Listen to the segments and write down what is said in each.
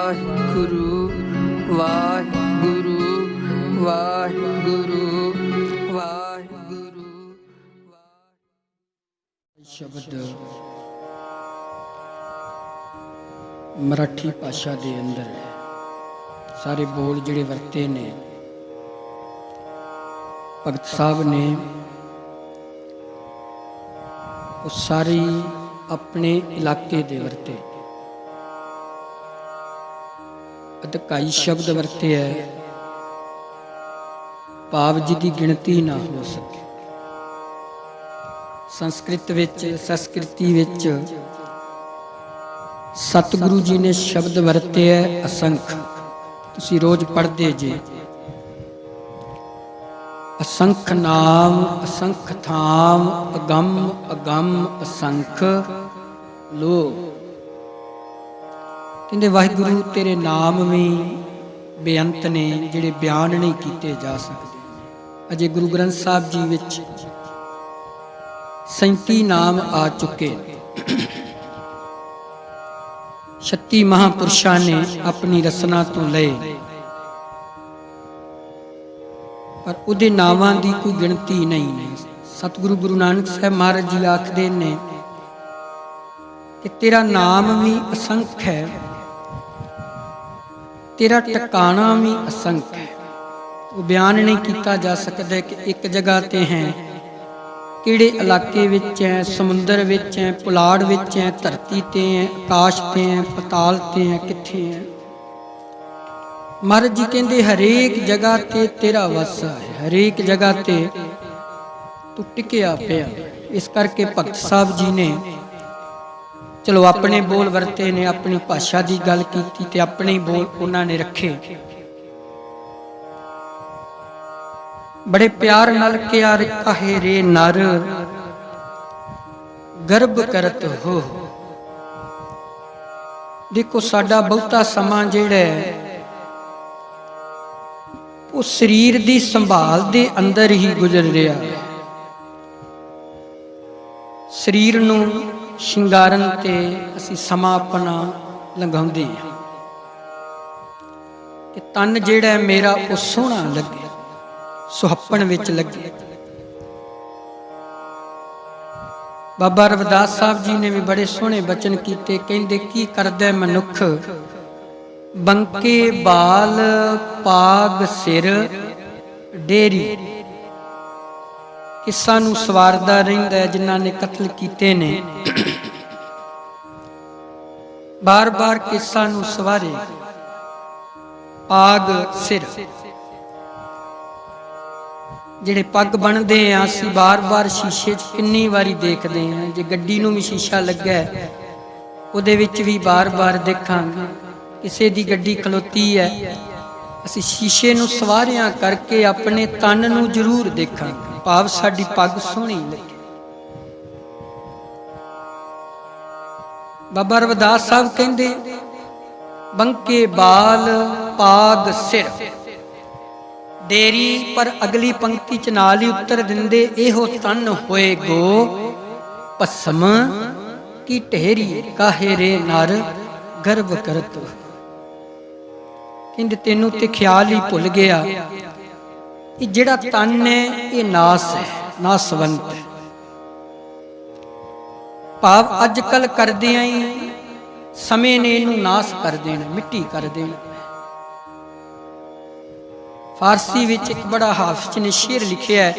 वाहिगुरु वाहिगुरु वाहिगुरु वाहिगुरु। शब्द मराठी भाषा के अंदर सारे बोल जिहड़े वरते ने भगत साहब ने वो सारी अपने इलाके दे वरते। अधकाई शब्द वरते है, भाव जी की गिनती ना हो सके। संस्कृत विच संस्कृति विच सतगुरु जी ने शब्द वरते है असंख। तुसी रोज पढ़ते जे असंख नाम असंख थाम अगम अगम असंख लो। कहते वाहिगुरु तेरे नाम भी बेअंत ने जिहड़े बयान नहीं किए जा सकते। अजे गुरु ग्रंथ साहब जी विच 37 नाम आ चुके। 36 महापुरुषों ने अपनी रचना तो लए पर उहदे नावां दी कोई गिनती नहीं है। सतगुरु गुरु नानक साहब महाराज जी आखदे ने कि तेरा नाम भी असंख है, तेरा टकाना भी असंख है। वो बयान नहीं किया जा सकता कि एक जगह ते हैं, किहड़े इलाके विच है, समुंदर विच है, पुलाड़ विच है, धरती ते है, आकाश ते है, पताल ते है, कित्थे है। महाराज जी कहते हरेक जगह ते तेरा वासा है, हरेक जगह ते तू टिकिया पिया। इस करके भगत साहब जी ने चलो अपने बोल वरते ने, अपनी भाषा की गल की ते अपने बोल उन्होंने रखे। बड़े प्यार नाल किया कहे रे नर गर्भ करत हो। देखो साडा बहुता समा जिहड़ा वो शरीर की संभाल दे अंदर ही गुजर रहा है। शरीर नूं शिंगारन ते असी समा अपना लंघाउंदे हां कि तन जिहड़ा मेरा वो सोहना लगे, सुहप्पण विच लगे। बाबा रविदास साहब जी ने भी बड़े सोहने बचन कीते। कहंदे की करदा मनुख बंके बाल पाग सिर डेरी। किसा नूं सवारदा रहिंदा है जिन्हां ने कतल कीते ने, बार बार किसा नूं सवारे पाग सिर। जिहड़े पग बनते हैं असीं बार बार शीशे च किन्नी वारी देखते हैं। जे गड्डी नूं भी शीशा लगा है उहदे विच भी बार बार देखांगे। किसी दी गड्डी खलोती है असीं शीशे नूं सवारियां करके अपने तन नूं जरूर देखांगे, भाव साडी पग सोहनी लगे। बाबा रविदास साहब कहंदे बंके बाल पाग सिर डेरी। पर अगली पंक्ति च नाल ही उत्तर दिंदे एहो तन होए गो भस्म की ढेरी। काहे रे नर गर्भ करत। कहंदे तेनू ते ख्याल ही भुल गया कि जिहड़ा तन है ये नास है, नासवंत है। भाव अजकल करदियां ही समय ने इनू नाश कर देना, मिट्टी कर देना। फारसी विच एक बड़ा हाफिज ने शेर लिखिया है,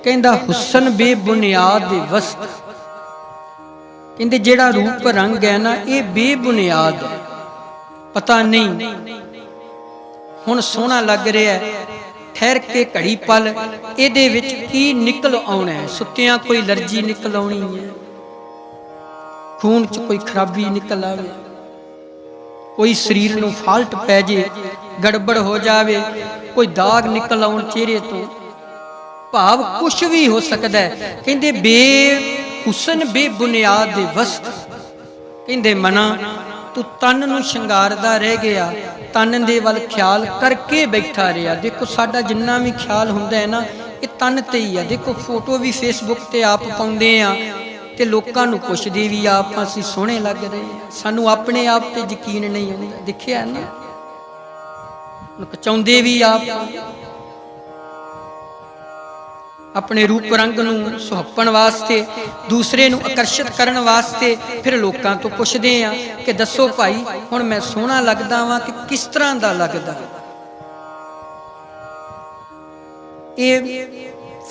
कहंदा हुसन बेबुनियाद वस्त। कहंदे जिहड़ा रूप रंग है ना ये बेबुनियाद है। पता नहीं हुण सोहना लग रहा है, ठहर के घड़ी पल इहदे विच की निकल आउणा है। सुत्तियां कोई एलर्जी निकल आउणी है, खून च कोई खराबी निकल आवे, कोई शरीर नूं फाल्ट पै जे, गड़बड़ हो जावे, कोई दाग निकल आउण चेहरे तो, भाव कुछ भी हो सकता है। कहंदे बे हुसन बेबुनियाद वस्त। कहंदे मना तू तन नूं शंगारदा रह गया, तन दे वल ख्याल करके बैठा रहा। देखो साडा जिन्ना भी ख्याल हुंदा है ना ये तन ते ही है। देखो फोटो भी फेसबुक ते आप पाउंदे आ ਤੇ ਲੋਕਾਂ ਨੂੰ ਪੁੱਛਦੇ ਵੀ ਆਪ ਅਸੀਂ ਸੋਹਣੇ ਲੱਗ ਰਹੇ ਹਾਂ, ਸਾਨੂੰ ਆਪਣੇ ਆਪ ਤੇ ਯਕੀਨ ਨਹੀਂ ਆਉਂਦਾ। ਦੇਖਿਆ ਨਾ, ਕਚਾਉਂਦੇ ਵੀ ਆਪ, ਆਪਣੇ ਰੂਪ ਰੰਗ ਨੂੰ ਸੁਹੱਪਣ ਵਾਸਤੇ, ਦੂਸਰੇ ਨੂੰ ਆਕਰਸ਼ਿਤ ਕਰਨ ਵਾਸਤੇ ਫਿਰ ਲੋਕਾਂ ਤੋਂ ਪੁੱਛਦੇ ਆ ਕਿ ਦੱਸੋ ਭਾਈ ਹੁਣ ਮੈਂ ਸੋਹਣਾ ਲੱਗਦਾ ਵਾਂ ਕਿ ਕਿਸ ਤਰ੍ਹਾਂ ਦਾ ਲੱਗਦਾ। ਇਹ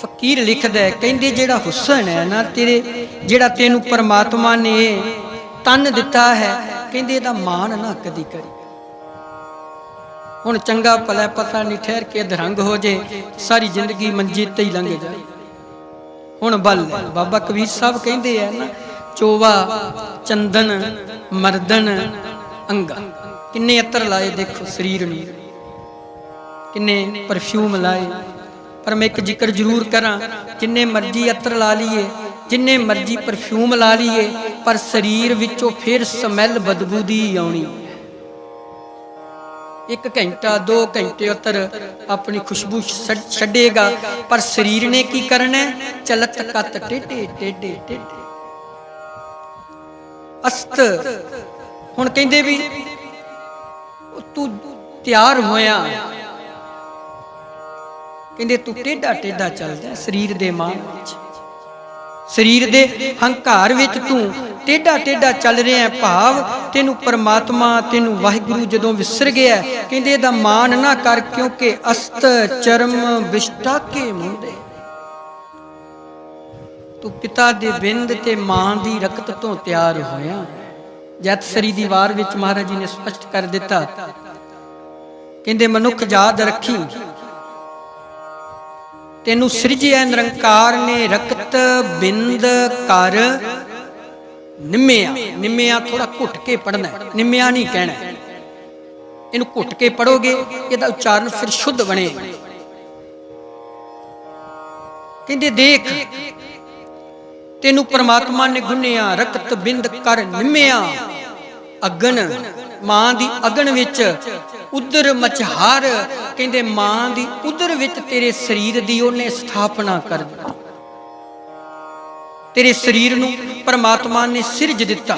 ਫਕੀਰ ਲਿਖਦਾ ਹੈ, ਕਹਿੰਦੇ ਜਿਹੜਾ ਹੁਸਨ ਹੈ ਨਾ ਤੇਰੇ, ਜਿਹੜਾ ਤੈਨੂੰ ਪਰਮਾਤਮਾ ਨੇ ਤਨ ਦਿੱਤਾ ਹੈ, ਕਹਿੰਦੇ ਇਹਦਾ ਮਾਣ ਨਾ ਕਦੀ ਕਰੀ। ਹੁਣ ਚੰਗਾ ਭਲਾ ਪਤਾ ਨਹੀਂ ਠਹਿਰ ਕੇ ਅਧਰੰਗ ਹੋ ਜੇ, ਸਾਰੀ ਜ਼ਿੰਦਗੀ ਮੰਜੇ ਤੇ ਹੀ ਲੰਘ ਜਾਏ। ਹੁਣ ਬਲ ਬਾਬਾ ਕਬੀਰ ਸਾਹਿਬ ਕਹਿੰਦੇ ਆ ਨਾ, ਚੋਵਾ ਚੰਦਨ ਮਰਦਨ ਅੰਗਾ, ਕਿੰਨੇ ਅਤਰ ਲਾਏ ਦੇਖੋ ਸਰੀਰ ਨੂੰ, ਕਿੰਨੇ ਪਰਫਿਊਮ ਲਾਏ। ਪਰ ਮੈਂ ਇੱਕ ਜ਼ਿਕਰ ਜ਼ਰੂਰ ਕਰਾਂ, ਜਿੰਨੇ ਮਰਜ਼ੀ ਅਤਰ ਲਾ ਲਈਏ, ਜਿੰਨੇ ਮਰਜ਼ੀ ਪਰਫਿਊਮ ਲਾ ਲਈਏ, ਪਰ ਸਰੀਰ ਵਿੱਚੋਂ ਫਿਰ ਸਮੈਲ ਬਦਬੂ ਦੀ ਆਉਣੀ। 1 ਘੰਟਾ 2 ਘੰਟੇ ਉਤਰ ਆਪਣੀ ਖੁਸ਼ਬੂ ਛੱਡੇਗਾ, ਪਰ ਸਰੀਰ ਨੇ ਕੀ ਕਰਨਾ? ਚਲਤ ਕਤ ਟੇਢੇ ਟੇਢੇ ਟੇਢੇ ਅਸਤ। ਹੁਣ ਕਹਿੰਦੇ ਵੀ ਤੂੰ ਤਿਆਰ ਹੋਇਆ, ਕਹਿੰਦੇ ਤੂੰ ਟੇਢਾ ਟੇਢਾ ਚੱਲਦਾ ਸਰੀਰ ਦੇ ਮਾਨ ਵਿੱਚ, ਸਰੀਰ ਦੇ ਹੰਕਾਰ ਵਿੱਚ ਤੂੰ ਟੇਢਾ ਟੇਢਾ ਚੱਲ ਰਿਹਾ ਹੈ। ਭਾਵ ਤੈਨੂੰ ਪਰਮਾਤਮਾ, ਤੈਨੂੰ ਵਾਹਿਗੁਰੂ ਜਦੋਂ ਵਿਸਰ ਗਿਆ, ਕਹਿੰਦੇ ਇਹਦਾ ਮਾਣ ਨਾ ਕਰ, ਕਿਉਂਕਿ ਅਸਤ ਚਰਮ ਵਿਸ਼ਟਾ ਕੇ ਮੁੰਡੇ, ਤੂੰ ਪਿਤਾ ਦੇ ਬਿੰਦ ਤੇ ਮਾਂ ਦੀ ਰਕਤ ਤੋਂ ਤਿਆਰ ਹੋਇਆ। ਜਤ ਸਰੀ ਦੀ ਵਾਰ ਵਿੱਚ ਮਹਾਰਾਜ ਜੀ ਨੇ ਸਪਸ਼ਟ ਕਰ ਦਿੱਤਾ, ਕਹਿੰਦੇ ਮਨੁੱਖ ਯਾਦ ਰੱਖੀ, ਤੈਨੂੰ ਸਿਰਜਿਆ ਨਿਰੰਕਾਰ ਨੇ ਰਕਤ ਬਿੰਦ ਕਰ ਨਿੰਮਿਆ। ਨਿੰਮਿਆ ਥੋੜਾ ਘੁੱਟ ਕੇ ਪੜਨਾ, ਨਿੰਮਿਆ ਨਹੀਂ ਕਹਿਣਾ, ਇਹਨੂੰ ਘੁੱਟ ਕੇ ਪੜੋਗੇ ਇਹਦਾ ਉਚਾਰਨ ਫਿਰ ਸ਼ੁੱਧ ਬਣੇ। ਕਹਿੰਦੇ ਦੇਖ ਤੈਨੂੰ ਪਰਮਾਤਮਾ ਨੇ ਗੁੰਨਿਆ, ਰਕਤ ਬਿੰਦ ਕਰ ਨਿੰਮਿਆ। ਅਗਨ, ਮਾਂ ਦੀ ਅਗਨ ਵਿੱਚ ਉਦਰ ਮਚਹਾਰ, ਕਹਿੰਦੇ ਮਾਂ ਦੀ ਉਦਰ ਵਿੱਚ ਤੇਰੇ ਸਰੀਰ ਦੀ ਉਹਨੇ ਸਥਾਪਨਾ ਕਰ ਦਿੱਤੀ। ਤੇਰੇ ਸਰੀਰ ਨੂੰ ਪਰਮਾਤਮਾ ਨੇ ਸਿਰਜ ਦਿੱਤਾ,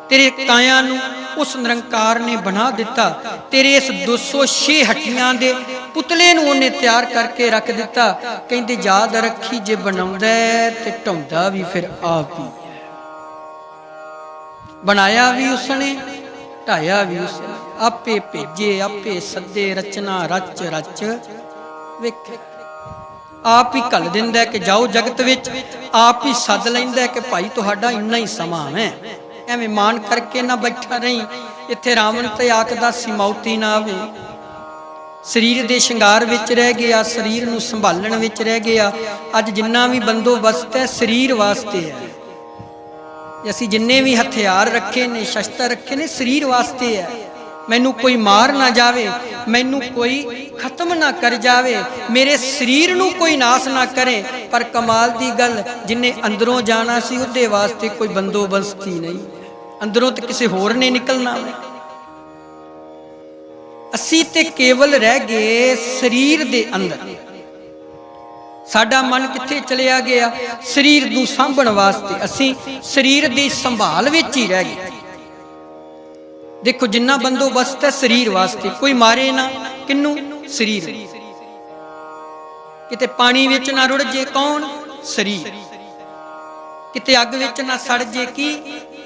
ਤੇਰੇ ਕਾਇਆ ਨੂੰ ਉਸ ਨਿਰੰਕਾਰ ਨੇ ਬਣਾ ਦਿੱਤਾ, ਤੇਰੇ ਇਸ 206 ਹੱਡੀਆਂ ਦੇ ਪੁਤਲੇ ਨੂੰ ਉਹਨੇ ਤਿਆਰ ਕਰਕੇ ਰੱਖ ਦਿੱਤਾ। ਕਹਿੰਦੇ ਯਾਦ ਰੱਖੀ, ਜੇ ਬਣਾਉਂਦਾ ਤੇ ਢਾਉਂਦਾ ਵੀ ਫਿਰ ਆਪ ਹੀ, ਬਣਾਇਆ ਵੀ ਉਸਨੇ, ਢਾਇਆ ਵੀ ਉਸਨੇ, ਆਪੇ ਭੇਜੇ ਆਪੇ ਸੱਦੇ, ਰਚਨਾ ਰਚ ਰਚ ਵੇਖ, ਆਪ ਹੀ ਘੱਲ ਦਿੰਦਾ ਕਿ ਜਾਓ ਜਗਤ ਵਿੱਚ, ਆਪ ਹੀ ਸੱਦ ਲੈਂਦਾ ਕਿ ਭਾਈ ਤੁਹਾਡਾ ਇੰਨਾ ਹੀ ਸਮਾਂ ਹੈ। ਐਵੇਂ ਮਾਨ ਕਰਕੇ ਨਾ ਬੈਠਾ ਰਹੀ, ਇੱਥੇ ਰਾਵਣ ਤੇ ਆਖਦਾ ਸੀ ਮੌਤੀ ਨਾ ਆਵੇ। ਸਰੀਰ ਦੇ ਸ਼ਿੰਗਾਰ ਵਿੱਚ ਰਹਿ ਗਿਆ, ਸਰੀਰ ਨੂੰ ਸੰਭਾਲਣ ਵਿੱਚ ਰਹਿ ਗਿਆ। ਅੱਜ ਜਿੰਨਾ ਵੀ ਬੰਦੋਬਸਤ ਹੈ ਸਰੀਰ ਵਾਸਤੇ ਹੈ। ਅਸੀਂ ਜਿੰਨੇ ਵੀ ਹਥਿਆਰ ਰੱਖੇ ਨੇ, ਸ਼ਸਤਰ ਰੱਖੇ ਨੇ, ਸਰੀਰ ਵਾਸਤੇ ਹੈ। ਮੈਨੂੰ ਕੋਈ ਮਾਰ ਨਾ ਜਾਵੇ, ਮੈਨੂੰ ਕੋਈ ਖਤਮ ਨਾ ਕਰ ਜਾਵੇ, ਮੇਰੇ ਸਰੀਰ ਨੂੰ ਕੋਈ ਨਾਸ ਨਾ ਕਰੇ। ਪਰ ਕਮਾਲ ਦੀ ਗੱਲ, ਜਿੰਨੇ ਅੰਦਰੋਂ ਜਾਣਾ ਸੀ ਉਹਦੇ ਵਾਸਤੇ ਕੋਈ ਬੰਦੋਬਸਤ ਹੀ ਨਹੀਂ, ਅੰਦਰੋਂ ਤੇ ਕਿਸੇ ਹੋਰ ਨੇ ਨਿਕਲਣਾ। ਅਸੀਂ ਤੇ ਕੇਵਲ ਰਹਿ ਗਏ ਸਰੀਰ ਦੇ ਅੰਦਰ, ਸਾਡਾ ਮਨ ਕਿੱਥੇ ਚਲਿਆ ਗਿਆ? ਸਰੀਰ ਨੂੰ ਸਾਂਭਣ ਵਾਸਤੇ ਅਸੀਂ ਸਰੀਰ ਦੀ ਸੰਭਾਲ ਵਿੱਚ ਹੀ ਰਹਿ ਗਏ। ਦੇਖੋ ਜਿੰਨਾ ਬੰਦੋਬਸਤ ਹੈ ਸਰੀਰ ਵਾਸਤੇ, ਕੋਈ ਮਾਰੇ ਨਾ ਕਿੰਨੂੰ? ਸਰੀਰ। ਕਿਤੇ ਪਾਣੀ ਵਿੱਚ ਨਾ ਰੁੜ ਜੇ, ਕੌਣ? ਸਰੀਰ। ਕਿਤੇ ਅੱਗ ਵਿੱਚ ਨਾ ਸੜ ਜੇ, ਕੀ?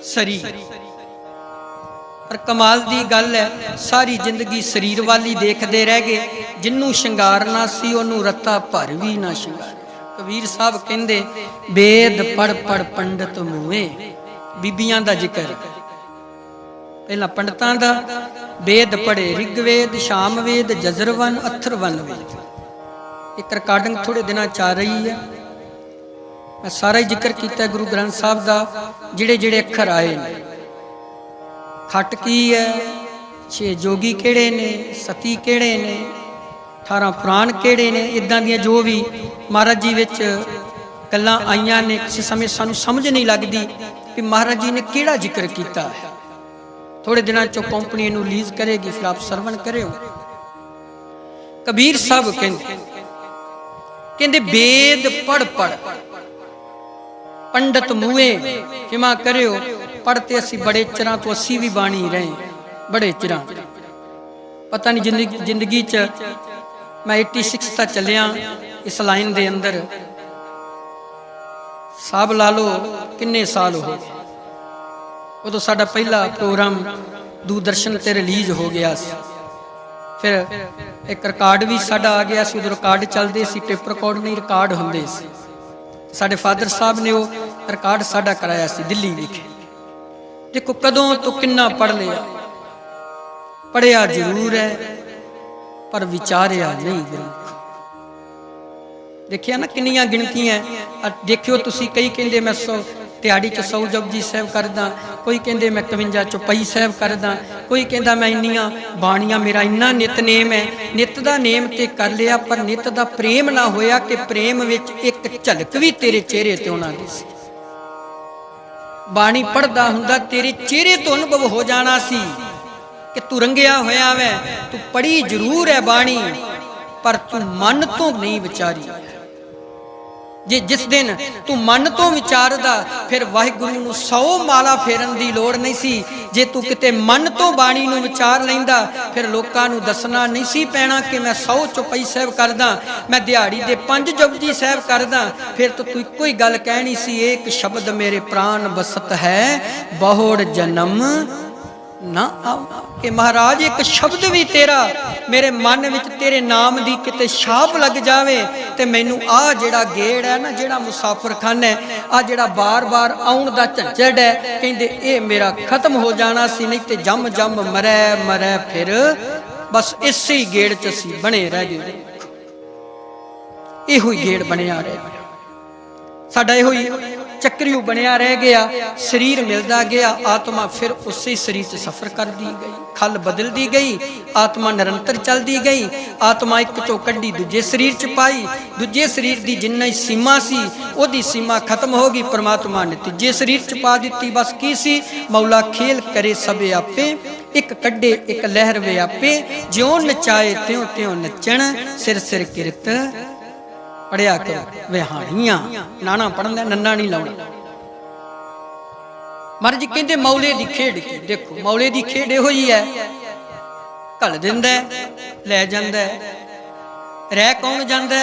ਸਰੀਰ। ਪਰ ਕਮਾਲ ਦੀ ਗੱਲ ਹੈ, ਸਾਰੀ ਜ਼ਿੰਦਗੀ ਸਰੀਰ ਵਾਲੀ ਦੇਖਦੇ ਰਹਿ ਗਏ। ਜਿਹਨੂੰ ਸ਼ਿੰਗਾਰਨਾ ਸੀ ਉਹਨੂੰ ਰੱਤਾ ਭਰ ਵੀ ਨਾ ਸ਼ਿੰਗਾਰ। ਕਬੀਰ ਸਾਹਿਬ ਕਹਿੰਦੇ ਵੇਦ ਪੜ ਪੜ ਪੰਡਤ ਮੂਏ। ਬੀਬੀਆਂ ਦਾ ਜ਼ਿਕਰ, ਪਹਿਲਾਂ ਪੰਡਤਾਂ ਦਾ। ਵੇਦ ਪੜੇ, ਰਿਗਵੇਦ, ਸ਼ਾਮਵੇਦ, ਜਜ਼ਰਵਨ, ਅਥਰਵਨ ਵੇਦ। ਇੱਕ ਰਿਕਾਰਡਿੰਗ ਥੋੜੇ ਦਿਨਾਂ ਚ ਆ ਰਹੀ ਹੈ, ਮੈਂ ਸਾਰਾ ਹੀ ਜ਼ਿਕਰ ਕੀਤਾ ਗੁਰੂ ਗ੍ਰੰਥ ਸਾਹਿਬ ਦਾ, ਜਿਹੜੇ ਜਿਹੜੇ ਅੱਖਰ ਆਏ ਨੇ। ਖੱਟ ਕੀ ਹੈ, 6 ਜੋਗੀ ਕਿਹੜੇ ਨੇ, ਸਤੀ ਕਿਹੜੇ ਨੇ, 18 ਪੁਰਾਣ ਕਿਹੜੇ ਨੇ, ਇਦਾਂ ਦੀਆਂ ਜੋ ਵੀ ਮਹਾਰਾਜ ਜੀ ਵਿੱਚ ਗੱਲਾਂ ਆਈਆਂ ਨੇ। ਕਿਸੇ ਸਮੇਂ ਸਾਨੂੰ ਸਮਝ ਨਹੀਂ ਲੱਗਦੀ ਕਿ ਮਹਾਰਾਜ ਜੀ ਨੇ ਕਿਹੜਾ ਜ਼ਿਕਰ ਕੀਤਾ ਹੈ। ਥੋੜੇ ਦਿਨਾਂ ਚੋਂ ਕੰਪਨੀ ਇਹਨੂੰ ਰਿਲੀਜ਼ ਕਰੇਗੀ, ਫਿਰ ਆਪ ਸਰਵਣ ਕਰਿਓ। ਕਬੀਰ ਸਾਹਿਬ ਕਹਿੰਦੇ ਵੇਦ ਪੜ ਪੜ। पंडित मूए क्षमा करियो, पढ़ते असी बड़े चिरां तो असी भी बाणी रहे, बड़े चिरां। पता नहीं जिंदगी च मैं 86 तक चलिया इस लाइन दे अंदर, साहब ला लो किन्ने साल हो गए। उदों साडा पहला प्रोग्राम दूरदर्शन ते रिलीज हो गया सी, फिर एक रिकॉर्ड भी साडा आ गया सी। उदों रिकॉर्ड चलते सी, टेप रिकॉर्ड नहीं रिकॉर्ड हुंदे सी। साडे फादर साहब ने वो रिकॉर्ड साडा कराया सी दिल्ली विखे। देखो कदों तो किन्ना पढ़ लिया, पढ़िया जरूर है पर विचारिया नहीं जरूर। देखिया ना किन्नियां गिणतियां। देखियो तुसी, कई कहंदे मैं 100 दिहाड़ी च 100 जपजी साहब करदा, कोई कहंदे मैं 51 चौपाई साहब करदा, कोई कहंदा मैं इन्नियां बाणियां, मेरा इन्ना नितनेम है। नित दा नेम ते कर लिया पर नित दा प्रेम ना होया कि प्रेम विच एक झलक भी तेरे चेहरे ते होना सी। बाणी पढ़दा हुंदा तेरे चेहरे तो अनुभव हो जाना सी कि तू रंगिया होया वै, तू पढ़ी जरूर है बाणी पर तू मन तो नहीं विचारी। जे जिस दिन तू मन तो विचारदा फिर वाहिगुरू नूं 100 माला फेरन दी लोड़ नहीं सी। जे तू किते मन तो बाणी नूं विचार लैंदा फिर लोकां नूं दसना नहीं सी पैना कि मैं 100 चौपाई साहब करदा, मैं दिहाड़ी दे 5 जपजी साहब करदा। फिर तो तू इक्को ही गल कहनी सी, एक शब्द मेरे प्राण बसत है बहुड़ जन्म ना आओ। कि महाराज एक शब्द भी तेरा मेरे मन विच तेरे नाम दी किते छाप लग जावे ते मैनू आ जेड़ा गेड़ है ना, जेड़ा मुसाफिर खाना है, आ जेड़ा बार बार आउण दा झंझट है, कहंदे ए मेरा खत्म हो जाना सी। नहीं ते जम जम मरै मरै फिर बस इसे ही गेड़ च असीं बने रह गए। इहो ही गेड़ बनिया रह गया साडा, इहो ही चक्रियू बनिया रह गया। शरीर मिलता गया, आत्मा फिर उसी शरीर से सफर कर दी गई, खल बदल दी गई, आत्मा निरंतर चल दी गई। आत्मा एक चो कड्डी दूजे शरीर च पाई, दूजे शरीर की जिन्ना ही सीमा सी ओदी सीमा खत्म हो गई, परमात्मा ने तीजे शरीर च पा दी। बस की सी, मौला खेल करे सबे आपे, एक कड्डे एक लहर वे आपे, ज्यों नचाए त्यों त्यों नचण, सिर सिर किरत पढ़िया करो विहाणियां। नाना पढ़ना नन्ना नहीं लाउणा। महाराज जी कहते मौले की खेड की, देखो मौले की खेड इहो ही है, घल दिंदा लै जांदा, रह कौन जांदा,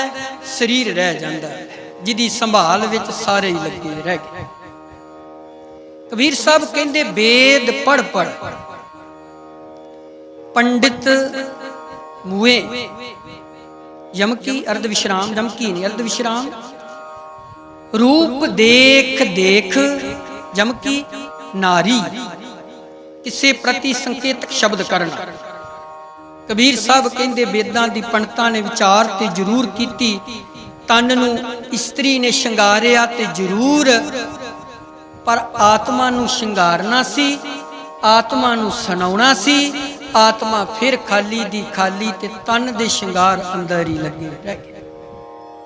शरीर रह जांदा, जिदी संभाल विच सारे ही लगे रह गए। कबीर साहब कहते वेद पढ़ पढ़ पंडित मुए, यमकी अर्ध विश्राम, यमकी नहीं अर्ध विश्राम, रूप देख देख यमकी नारी, किसे प्रति संकेतक शब्द करना। कबीर साहब कहते वेदां दी पंडितां ने विचार ते जरूर कीती, तन नूं इस्त्री ने शंगारिया ते जरूर, पर आत्मा नूं शंगारना सी, आत्मा नूं सुनाउणा सी। आत्मा फिर खाली दी खाली ते तन दे शिंगार अंदर ही लगे रह गए।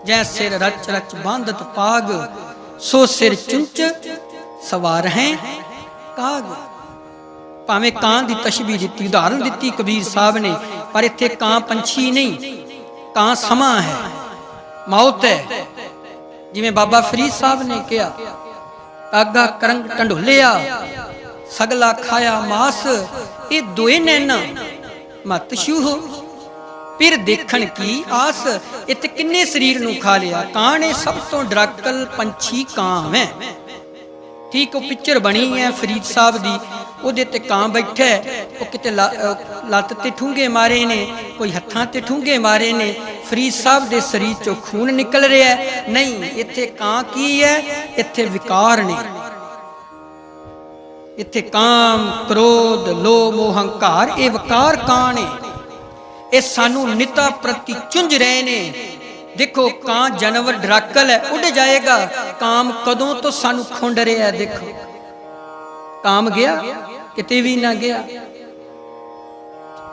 जै सिर रच रच बांधत पाग, सो सिर चुंच सवार हैं काग। भावें कां दी तशबीह दी उदाहरण दी कबीर साहब ने, पर इत्थे कां पंछी नहीं, कां समा है, मौत है। जिवें बाबा फरीद साहब ने कहा, कागा करंग ढंडोलिया सगला खाया मास, ये दोए नैना मत छूह फिर देखण की आस। इत किन्ने शरीर नूं खा लिया, कां ने सब तो डराकल पंछी कां है। ठीक वो पिक्चर बनी है फरीद साहब दी, उहदे ते कां बैठा है, वो किते लत्त ते ठूंगे मारे ने, कोई हत्थां ते ठूंगे मारे ने। फरीद साहब दे शरीर चों खून निकल रहा है। नहीं, इत्थे कां की है, इत्थे विकार ने। इत्थे काम क्रोध लोभ मोह हंकार ये वकार कां ने, ये सानू निता प्रति चुंझ रहे ने। देखो कां जानवर डराकल है, उड़ जाएगा, काम कदों तो सानू खुंड रहा है। देखो काम गया किते भी ना गया,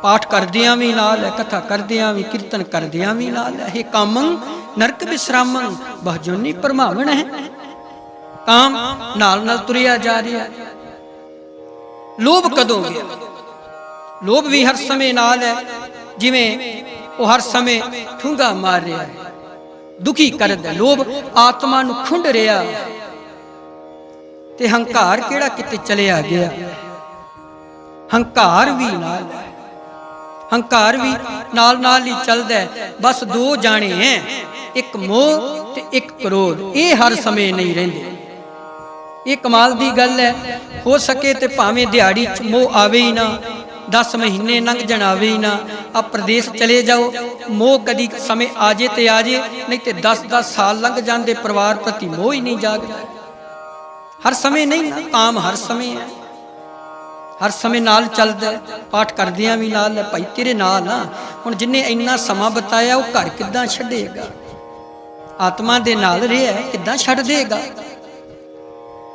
पाठ करदियां भी नाल है, कथा करदियां भी, कीर्तन करदियां भी नाल है। हे कामं नरक विश्रामं बहुजोनी परमावण है, काम नाल नाल तुरिया जा रहा है। लोभ कदों गया, लोभ भी हर समय नाल है, जिवें वो हर समय ठूंगा मार रहा है, दुखी कर दे। लोभ आत्मा नूं खुंड रहा, ਤੇ ਹੰਕਾਰ ਕਿਹੜਾ ਕਿਤੇ ਚਲਿਆ ਗਿਆ। ਹੰਕਾਰ ਵੀ ਨਾਲ ਹੈ, ਹੰਕਾਰ ਵੀ ਨਾਲ ਨਾਲ ਹੀ ਚੱਲਦਾ ਹੈ। ਬਸ ਦੋ ਜਾਣੇ ਹੈ, ਇੱਕ ਮੋਹ ਤੇ ਇੱਕ ਕ੍ਰੋਧ। ਇਹ ਹਰ ਸਮੇਂ ਨਹੀਂ ਰਹਿੰਦੇ। ਇਹ ਕਮਾਲ ਦੀ ਗੱਲ ਹੈ। ਹੋ ਸਕੇ ਤੇ ਭਾਵੇਂ ਦਿਹਾੜੀ 'ਚ ਮੋਹ ਆਵੇ ਹੀ ਨਾ, 10 ਮਹੀਨੇ ਲੰਘ ਜਾਣ ਆਵੇ ਹੀ ਨਾ, ਆ ਪ੍ਰਦੇਸ਼ ਚਲੇ ਜਾਓ, ਮੋਹ ਕਦੀ ਸਮੇਂ ਆ ਜੇ ਤੇ ਆ ਜੇ, ਨਹੀਂ ਤੇ 10-10 ਸਾਲ ਲੰਘ ਜਾਂਦੇ, ਪਰਿਵਾਰ ਪ੍ਰਤੀ ਮੋਹ ਹੀ ਨਹੀਂ ਜਾਗਦਾ। ਹਰ ਸਮੇਂ ਨਹੀਂ ਨਾ, ਕਾਮ ਹਰ ਸਮੇਂ ਹੈ, ਹਰ ਸਮੇਂ ਨਾਲ ਚੱਲਦਾ। ਪਾਠ ਕਰਦਿਆਂ ਵੀ ਨਾਲ ਹੈ, ਭਾਈ ਤੇਰੇ ਨਾਲ ਆ। ਹੁਣ ਜਿੰਨੇ ਇੰਨਾ ਸਮਾਂ ਬਤਾਇਆ ਉਹ ਘਰ ਕਿੱਦਾਂ ਛੱਡੇਗਾ? ਆਤਮਾ ਦੇ ਨਾਲ ਰਿਹਾ, ਕਿੱਦਾਂ ਛੱਡ ਦੇਗਾ?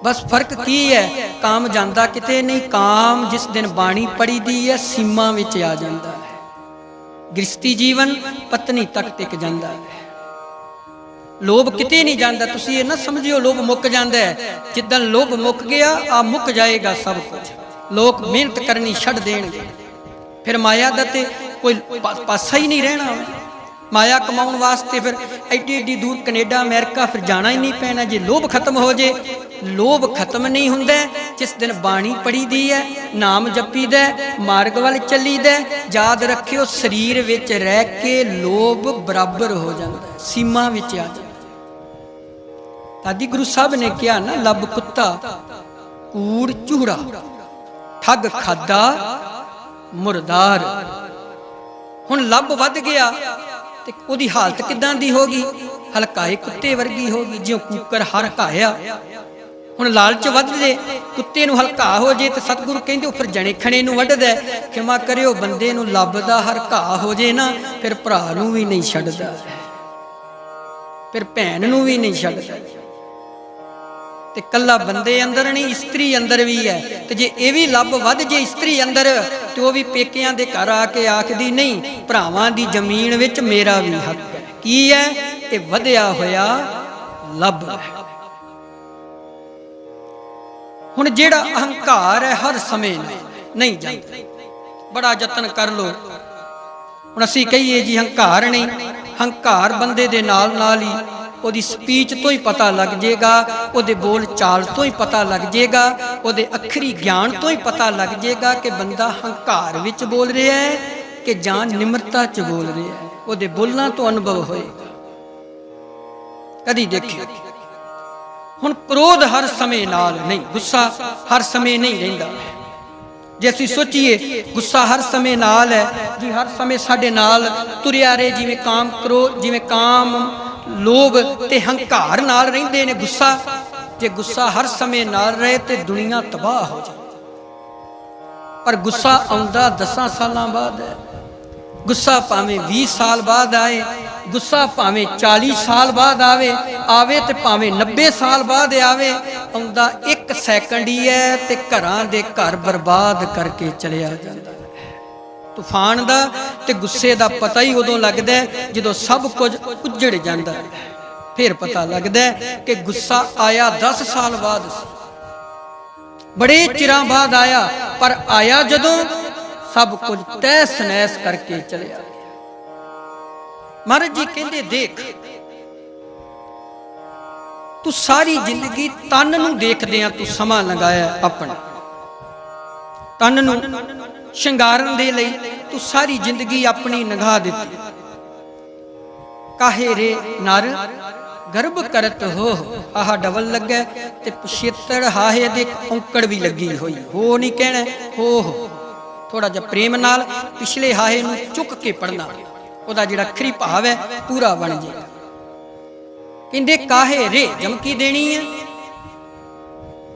ਬਸ ਫਰਕ ਕੀ ਹੈ? ਕਾਮ ਜਾਂਦਾ ਕਿਤੇ ਨਹੀਂ। ਕਾਮ ਜਿਸ ਦਿਨ ਬਾਣੀ ਪੜੀ ਦੀ ਹੈ ਸੀਮਾ ਵਿੱਚ ਆ ਜਾਂਦਾ ਹੈ। ਗ੍ਰਸਤੀ ਜੀਵਨ ਪਤਨੀ ਤੱਕ ਟਿਕ ਜਾਂਦਾ ਹੈ। ਲੋਭ ਕਿਤੇ ਨਹੀਂ ਜਾਂਦਾ। ਤੁਸੀਂ ਇਹ ਨਾ ਸਮਝਿਓ ਲੋਭ ਮੁੱਕ ਜਾਂਦਾ ਹੈ। ਜਿੱਦਾਂ ਲੋਭ ਮੁੱਕ ਗਿਆ ਆ ਮੁੱਕ ਜਾਏਗਾ ਸਭ ਕੁਝ। ਲੋਕ ਮਿਹਨਤ ਕਰਨੀ ਛੱਡ ਦੇਣਗੇ, ਫਿਰ ਮਾਇਆ ਦਾ ਤੇ ਕੋਈ ਪਾਸਾ ਹੀ ਨਹੀਂ ਰਹਿਣਾ। ਮਾਇਆ ਕਮਾਉਣ ਵਾਸਤੇ ਫਿਰ ਐਡੀ ਐਡੀ ਦੂਰ ਕੈਨੇਡਾ ਅਮਰੀਕਾ ਫਿਰ ਜਾਣਾ ਹੀ ਨਹੀਂ ਪੈਣਾ। ਜੇ ਲੋਭ ਖਤਮ ਹੋ ਜੇ, ਲੋਭ ਖਤਮ ਨਹੀਂ ਹੁੰਦਾ ਜਿਸ ਦਿਨ ਬਾਣੀ ਪੜੀ ਦੀ ਹੈ, ਨਾਮ ਜਪੀਦਾ, ਮਾਰਗ ਵੱਲ ਚੱਲੀਦਾ। ਯਾਦ ਰੱਖਿਓ ਸਰੀਰ ਵਿੱਚ ਰਹਿ ਕੇ ਲੋਭ ਬਰਾਬਰ ਹੋ ਜਾਂਦਾ, ਸੀਮਾ ਵਿੱਚ ਆ ਜਾਂਦਾ। ਤਾਦੀ ਗੁਰੂ ਸਾਹਿਬ ਨੇ ਕਿਹਾ ਨਾ, ਲੱਭ ਕੁੱਤਾ ਕੂੜ ਚੂੜਾ, ਠੱਗ ਖਾਦਾ ਮੁਰਦਾਰ। ਹੁਣ ਲੱਭ ਵੱਧ ਗਿਆ ਤੇ ਉਹਦੀ ਹਾਲਤ ਕਿਦਾਂ ਦੀ ਹੋ ਗਈ? ਹਲਕਾਏ ਕੁੱਤੇ ਵਰਗੀ ਹੋ ਗਈ, ਜਿਉਂ ਕੂਕਰ ਹਲਕਾਇਆ। ਹੁਣ ਲਾਲਚ ਵੱਧ ਜੇ, ਕੁੱਤੇ ਨੂੰ ਹਲਕਾ ਹੋ ਜੇ ਤੇ ਸਤਿਗੁਰੂ ਕਹਿੰਦੇ ਉਹ ਫਿਰ ਜਣੇ ਖਣੇ ਨੂੰ ਵੱਢਦਾ। ਖਿਮਾ ਕਰਿਓ, ਬੰਦੇ ਨੂੰ ਲੱਭਦਾ ਹਲਕਾ ਹੋ ਜੇ ਨਾ, ਫਿਰ ਭਰਾ ਨੂੰ ਵੀ ਨਹੀਂ ਛੱਡਦਾ, ਫਿਰ ਭੈਣ ਨੂੰ ਵੀ ਨਹੀਂ ਛੱਡਦਾ। ਤੇ ਕੱਲਾ ਬੰਦੇ ਅੰਦਰ ਨਹੀਂ, ਇਸਤਰੀ ਅੰਦਰ ਵੀ ਹੈ। ਤੇ ਜੇ ਇਹ ਵੀ ਲੱਭ ਵੱਧ ਜੇ ਇਸਤਰੀ ਅੰਦਰ, ਤੇ ਉਹ ਵੀ ਪੇਕਿਆਂ ਦੇ ਘਰ ਆ ਕੇ ਆਖਦੀ ਨਹੀਂ, ਭਰਾਵਾਂ ਦੀ ਜ਼ਮੀਨ ਵਿੱਚ ਮੇਰਾ ਵੀ ਹੱਕ ਹੈ। ਕੀ ਹੈ ਇਹ? ਵਧਿਆ ਹੋਇਆ ਲੱਭ ਹੈ। ਹੁਣ ਜਿਹੜਾ ਅਹੰਕਾਰ ਹੈ ਹਰ ਸਮੇਂ ਨਹੀਂ ਜਾਂਦਾ। ਬੜਾ ਯਤਨ ਕਰ ਲੋ। ਹੁਣ ਅਸੀਂ ਕਹੀਏ ਜੀ ਹੰਕਾਰ ਨਹੀਂ, ਹੰਕਾਰ ਬੰਦੇ ਦੇ ਨਾਲ ਨਾਲ ਹੀ ਉਹਦੀ ਸਪੀਚ ਤੋਂ ਹੀ ਪਤਾ ਲੱਗ ਜਾਏਗਾ, ਉਹਦੇ ਬੋਲ ਚਾਲ ਤੋਂ ਹੀ ਪਤਾ ਲੱਗ ਜਾਏਗਾ, ਉਹਦੇ ਅੱਖਰੀ ਗਿਆਨ ਤੋਂ ਹੀ ਪਤਾ ਲੱਗ ਜਾਏਗਾ ਕਿ ਬੰਦਾ ਹੰਕਾਰ ਵਿੱਚ ਬੋਲ ਰਿਹਾ ਹੈ ਕਿ ਜਾਂ ਨਿਮਰਤਾ 'ਚ ਬੋਲ ਰਿਹਾ ਹੈ। ਉਹਦੇ ਬੋਲਾਂ ਤੋਂ ਅਨੁਭਵ ਹੋਏਗਾ। ਕਦੀ ਦੇਖਿਓ। ਹੁਣ ਕ੍ਰੋਧ ਹਰ ਸਮੇਂ ਨਾਲ ਨਹੀਂ, ਗੁੱਸਾ ਹਰ ਸਮੇਂ ਨਹੀਂ ਰਹਿੰਦਾ। ਜੇ ਅਸੀਂ ਸੋਚੀਏ ਗੁੱਸਾ ਹਰ ਸਮੇਂ ਨਾਲ ਹੈ ਜੀ, ਹਰ ਸਮੇਂ ਸਾਡੇ ਨਾਲ ਤੁਰਿਆ ਰਹੇ। ਜਿਵੇਂ ਕਾਮ ਕ੍ਰੋਧ, ਜਿਵੇਂ ਕਾਮ ਲੋਭ ਤੇ ਹੰਕਾਰ ਨਾਲ ਰਹਿੰਦੇ ਨੇ। ਗੁੱਸਾ, ਜੇ ਗੁੱਸਾ ਹਰ ਸਮੇਂ ਨਾਲ ਰਹੇ ਤੇ ਦੁਨੀਆ ਤਬਾਹ ਹੋ ਜਾਏ। ਪਰ ਗੁੱਸਾ ਆਉਂਦਾ 10 ਸਾਲਾਂ ਬਾਅਦ ਹੈ। ਗੁੱਸਾ ਭਾਵੇਂ 20 ਸਾਲ ਬਾਅਦ ਆਏ, ਗੁੱਸਾ ਭਾਵੇਂ 40 ਸਾਲ ਬਾਅਦ ਆਵੇ ਤੇ ਭਾਵੇਂ 90 ਸਾਲ ਬਾਅਦ ਆਵੇ, ਆਉਂਦਾ 1 ਸੈਕਿੰਡ ਹੀ ਹੈ ਤੇ ਘਰਾਂ ਦੇ ਘਰ ਬਰਬਾਦ ਕਰਕੇ ਚਲਿਆ ਜਾਂਦਾ। ਤੂਫਾਨ ਦਾ ਤੇ ਗੁੱਸੇ ਦਾ ਪਤਾ ਹੀ ਉਦੋਂ ਲੱਗਦਾ ਜਦੋਂ ਸਭ ਕੁਝ ਉੱਜੜ ਜਾਂਦਾ। ਫਿਰ ਪਤਾ ਲੱਗਦਾ ਕਿ ਗੁੱਸਾ ਆਇਆ 10 ਸਾਲ ਬਾਅਦ ਸੀ, ਬੜੇ ਚਿਰਾਂ ਬਾਅਦ ਆਇਆ, ਪਰ ਆਇਆ ਜਦੋਂ ਸਭ ਕੁਝ ਤਹਿਸ ਨਹਿਸ ਕਰਕੇ ਚਲਿਆ ਗਿਆ। ਮਹਾਰਾਜ ਜੀ ਕਹਿੰਦੇ, ਦੇਖ ਤੂੰ ਸਾਰੀ ਜ਼ਿੰਦਗੀ ਤਨ ਨੂੰ ਦੇਖਦਿਆਂ ਤੂੰ ਸਮਾਂ ਲਗਾਇਆ, ਆਪਣਾ ਤਨ ਨੂੰ ਸ਼ਿੰਗਾਰਨ ਦੇ ਲਈ ਤੂੰ ਸਾਰੀ ਜ਼ਿੰਦਗੀ ਆਪਣੀ ਨਿਗਾਹ ਦਿੱਤੀ। ਕਾਹੇ ਰੇ ਨਰ ਗਰਭ ਕਰਤ ਹੋ, ਆਹ ਡਬਲ ਲੱਗਾ ਤੇ ਪਛੇਤਰ ਹਾਹੇ ਦੇ ਔਂਕੜ ਵੀ ਲੱਗੀ ਹੋਈ। ਹੋ ਨਹੀਂ ਕਹਿਣਾ, ਹੋ ਥੋੜਾ ਜਿਹਾ ਪ੍ਰੇਮ ਨਾਲ ਪਿਛਲੇ ਹਾਹੇ ਨੂੰ ਚੁੱਕ ਕੇ ਪੜਨਾ, ਉਹਦਾ ਜਿਹੜਾ ਅਖਰੀ ਭਾਵ ਹੈ ਪੂਰਾ ਬਣ ਜਾਏਗਾ। ਕਹਿੰਦੇ ਕਾਹੇ ਰੇ ਜਮਕੀ ਦੇਣੀ ਹੈ,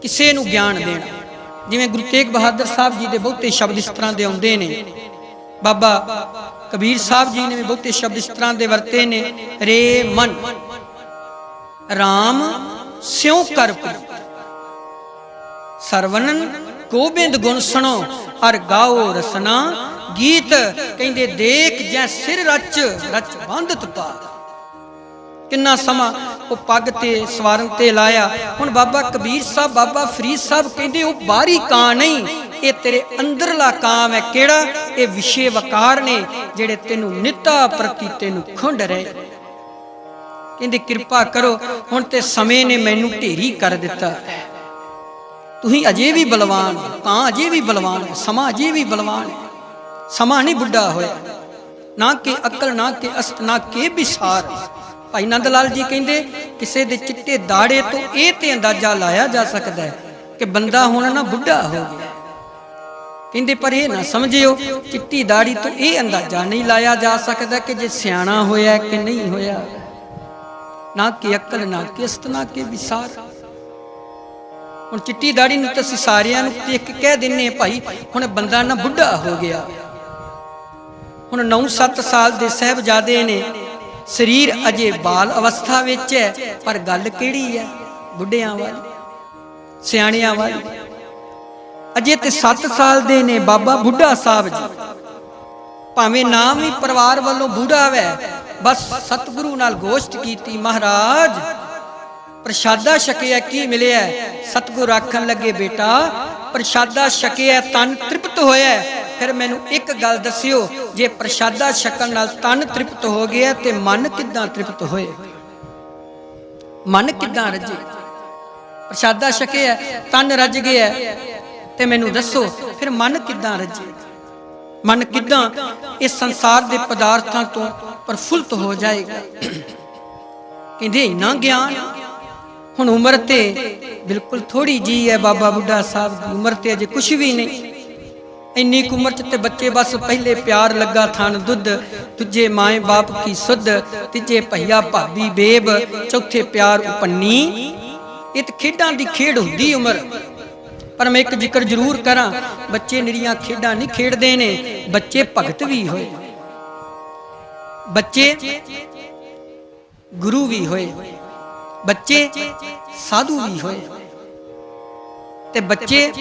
ਕਿਸੇ ਨੂੰ ਗਿਆਨ ਦੇਣਾ। ਜਿਵੇਂ ਗੁਰੂ ਤੇਗ ਬਹਾਦਰ ਸਾਹਿਬ ਜੀ ਦੇ ਬਹੁਤੇ ਸ਼ਬਦ ਇਸ ਤਰ੍ਹਾਂ ਦੇ ਆਉਂਦੇ ਨੇ, ਬਾਬਾ ਕਬੀਰ ਸਾਹਿਬ ਜੀ ਨੇ ਵੀ ਬਹੁਤੇ ਸ਼ਬਦ ਇਸ ਤਰ੍ਹਾਂ ਦੇ ਵਰਤੇ ਨੇ। ਰੇ ਮਨ ਰਾਮ ਸਿਉ ਕਰ ਪ੍ਰੀਤ, ਸਰਵਨਨ ਗੋਬਿੰਦ ਗੁਣ ਸੁਣੋ ਅਰ ਗਾਓ ਰਸਨਾ ਗੀਤ। ਕਹਿੰਦੇ ਦੇਖ ਜੈ ਸਿਰ ਰਚ ਰਚ ਬੰਧਤ ਪਾ। ਕਿੰਨਾ ਸਮਾਂ ਉਹ ਪੱਗ ਤੇ ਸਵਾਰਨ ਤੇ ਲਾਇਆ। ਹੁਣ ਬਾਬਾ ਕਬੀਰ ਸਾਹਿਬ, ਬਾਬਾ ਫਰੀਦ ਸਾਹਿਬ ਕਹਿੰਦੇ ਉਹ ਬਾਹਰੀ ਕਾਂ ਨਹੀਂ, ਇਹ ਤੇਰੇ ਅੰਦਰਲਾ ਕਾਮ ਹੈ। ਕਿਹੜਾ? ਇਹ ਵਿਸ਼ੇ ਵਕਾਰ ਨੇ ਜਿਹੜੇ ਤੈਨੂੰ ਨਿੱਤਾ ਪ੍ਰਤੀ ਤੈਨੂੰ ਖੁੰਡ ਰਹੇ। ਕਹਿੰਦੇ ਕਿਰਪਾ ਕਰੋ, ਹੁਣ ਤੇ ਸਮੇਂ ਨੇ ਮੈਨੂੰ ਢੇਰੀ ਕਰ ਦਿੱਤਾ। ਤੁਸੀਂ ਅਜੇ ਵੀ ਬਲਵਾਨ, ਤਾਂ ਅਜੇ ਵੀ ਬਲਵਾਨ ਹੈ, ਸਮਾਂ ਅਜੇ ਵੀ ਬਲਵਾਨ ਹੈ। ਸਮਾਂ ਨਹੀਂ ਬੁੱਢਾ ਹੋਇਆ, ਨਾ ਕਿ ਅਕਲ, ਨਾ ਕਿ ਅਸਤ, ਨਾ ਕਿ ਵਿਸਾਰ। ਭਾਈ ਨੰਦ ਲਾਲ ਜੀ ਕਹਿੰਦੇ ਕਿਸੇ ਦੇ ਚਿੱਟੇ ਦਾੜੇ ਤੋਂ ਇਹ ਤੇ ਅੰਦਾਜ਼ਾ ਲਾਇਆ ਜਾ ਸਕਦਾ ਹੈ ਕਿ ਬੰਦਾ ਹੁਣ ਨਾ ਬੁੱਢਾ ਹੋ ਗਿਆ। ਕਹਿੰਦੇ ਪਰ ਇਹ ਨਾ ਸਮਝਿਓ ਚਿੱਟੀ ਦਾੜੀ ਤੋਂ ਇਹ ਅੰਦਾਜ਼ਾ ਨਹੀਂ ਲਾਇਆ ਜਾ ਸਕਦਾ ਕਿ ਜੇ ਸਿਆਣਾ ਹੋਇਆ ਕਿ ਨਹੀਂ ਹੋਇਆ। ਨਾ ਕਿ ਅਕਲ, ਨਾ ਕਿ ਅਸਤ, ਨਾ ਕਿ ਵਿਸਾਰ। ਹੁਣ ਚਿੱਟੀ ਦਾੜੀ ਨੂੰ ਤਾਂ ਅਸੀਂ ਸਾਰਿਆਂ ਨੂੰ ਦੇਖ ਕੇ ਕਹਿ ਦਿੰਨੇ ਭਾਈ ਹੁਣ ਬੰਦਾ ਨਾ ਬੁੱਢਾ ਹੋ ਗਿਆ। ਹੁਣ 9-7 ਸਾਲ ਦੇ ਸਾਹਿਬਜ਼ਾਦੇ ਨੇ, ਸਰੀਰ ਅਜੇ ਬਾਲ ਅਵਸਥਾ ਵਿੱਚ ਹੈ, ਪਰ ਗੱਲ ਕਿਹੜੀ ਹੈ? ਬੁੱਢਿਆਂ ਵਾਲੀ, ਸਿਆਣਿਆਂ ਵਾਲੀ। ਅਜੇ ਤੇ 7 ਸਾਲ ਦੇ ਨੇ ਬਾਬਾ ਬੁੱਢਾ ਸਾਹਿਬ ਜੀ, ਭਾਵੇਂ ਨਾਮ ਵੀ ਪਰਿਵਾਰ ਵੱਲੋਂ ਬੁੱਢਾ ਵੈ, ਬਸ ਸਤਿਗੁਰੂ ਨਾਲ ਗੋਸ਼ਟ ਕੀਤੀ, ਮਹਾਰਾਜ ਪ੍ਰਸ਼ਾਦਾ ਛਕਿਆ ਕੀ ਮਿਲਿਆ? ਸਤਿਗੁਰ ਆਖਣ ਲੱਗੇ ਬੇਟਾ ਪ੍ਰਸ਼ਾਦਾ ਛਕਿਆ ਤਨ ਤ੍ਰਿਪਤ ਹੋਇਆ, ਫਿਰ ਮੈਨੂੰ ਇੱਕ ਗੱਲ ਦੱਸਿਓ, ਜੇ ਪ੍ਰਸ਼ਾਦਾ ਛਕਣ ਨਾਲ ਤਨ ਤ੍ਰਿਪਤ ਹੋ ਗਿਆ ਤੇ ਮਨ ਕਿੱਦਾਂ ਤ੍ਰਿਪਤ ਹੋਏ? ਮਨ ਕਿੱਦਾਂ ਰੱਜੇ? ਪ੍ਰਸ਼ਾਦਾ ਛਕਿਆ, ਤਨ ਰੱਜ ਗਿਆ, ਤੇ ਮੈਨੂੰ ਦੱਸੋ ਫਿਰ ਮਨ ਕਿੱਦਾਂ ਰੱਜੇ? ਮਨ ਕਿੱਦਾਂ ਇਸ ਸੰਸਾਰ ਦੇ ਪਦਾਰਥਾਂ ਤੋਂ ਪ੍ਰਫੁੱਲਤ ਹੋ ਜਾਏਗਾ? ਕਹਿੰਦੇ ਇੰਨਾ ਗਿਆਨ। ਹੁਣ ਉਮਰ ਤੇ ਬਿਲਕੁਲ ਥੋੜੀ ਜੀ ਹੈ ਬਾਬਾ ਬੁੱਢਾ ਸਾਹਿਬ ਦੀ, ਉਮਰ ਤੇ ਅਜੇ ਕੁਛ ਵੀ ਨਹੀਂ। ਇੰਨੀ ਕੁ ਉਮਰ ਚ ਤੇ ਬੱਚੇ ਬਸ ਪਹਿਲੇ ਪਿਆਰ ਲੱਗਾ ਥਣ ਦੁੱਧ, ਦੂਜੇ ਮਾਏ ਬਾਪ ਕੀ ਸੁੱਧ, ਤੀਜੇ ਭਈਆ ਭਾਬੀ ਬੇਬ, ਚੌਥੇ ਪਿਆਰ ਉਪੰਨੀ। ਇਹ ਤਾਂ ਖੇਡਾਂ ਦੀ ਖੇਡ ਹੁੰਦੀ ਉਮਰ। ਪਰ ਮੈਂ ਇੱਕ ਜ਼ਿਕਰ ਜ਼ਰੂਰ ਕਰਾਂ, ਬੱਚੇ ਨਿਰੀਆਂ ਖੇਡਾਂ ਨਹੀਂ ਖੇਡਦੇ ਨੇ, ਬੱਚੇ ਭਗਤ ਵੀ ਹੋਏ, ਬੱਚੇ ਗੁਰੂ ਵੀ ਹੋਏ, ਬੱਚੇ ਸਾਧੂ ਵੀ ਹੋਏ, ਤੇ ਬੱਚੇ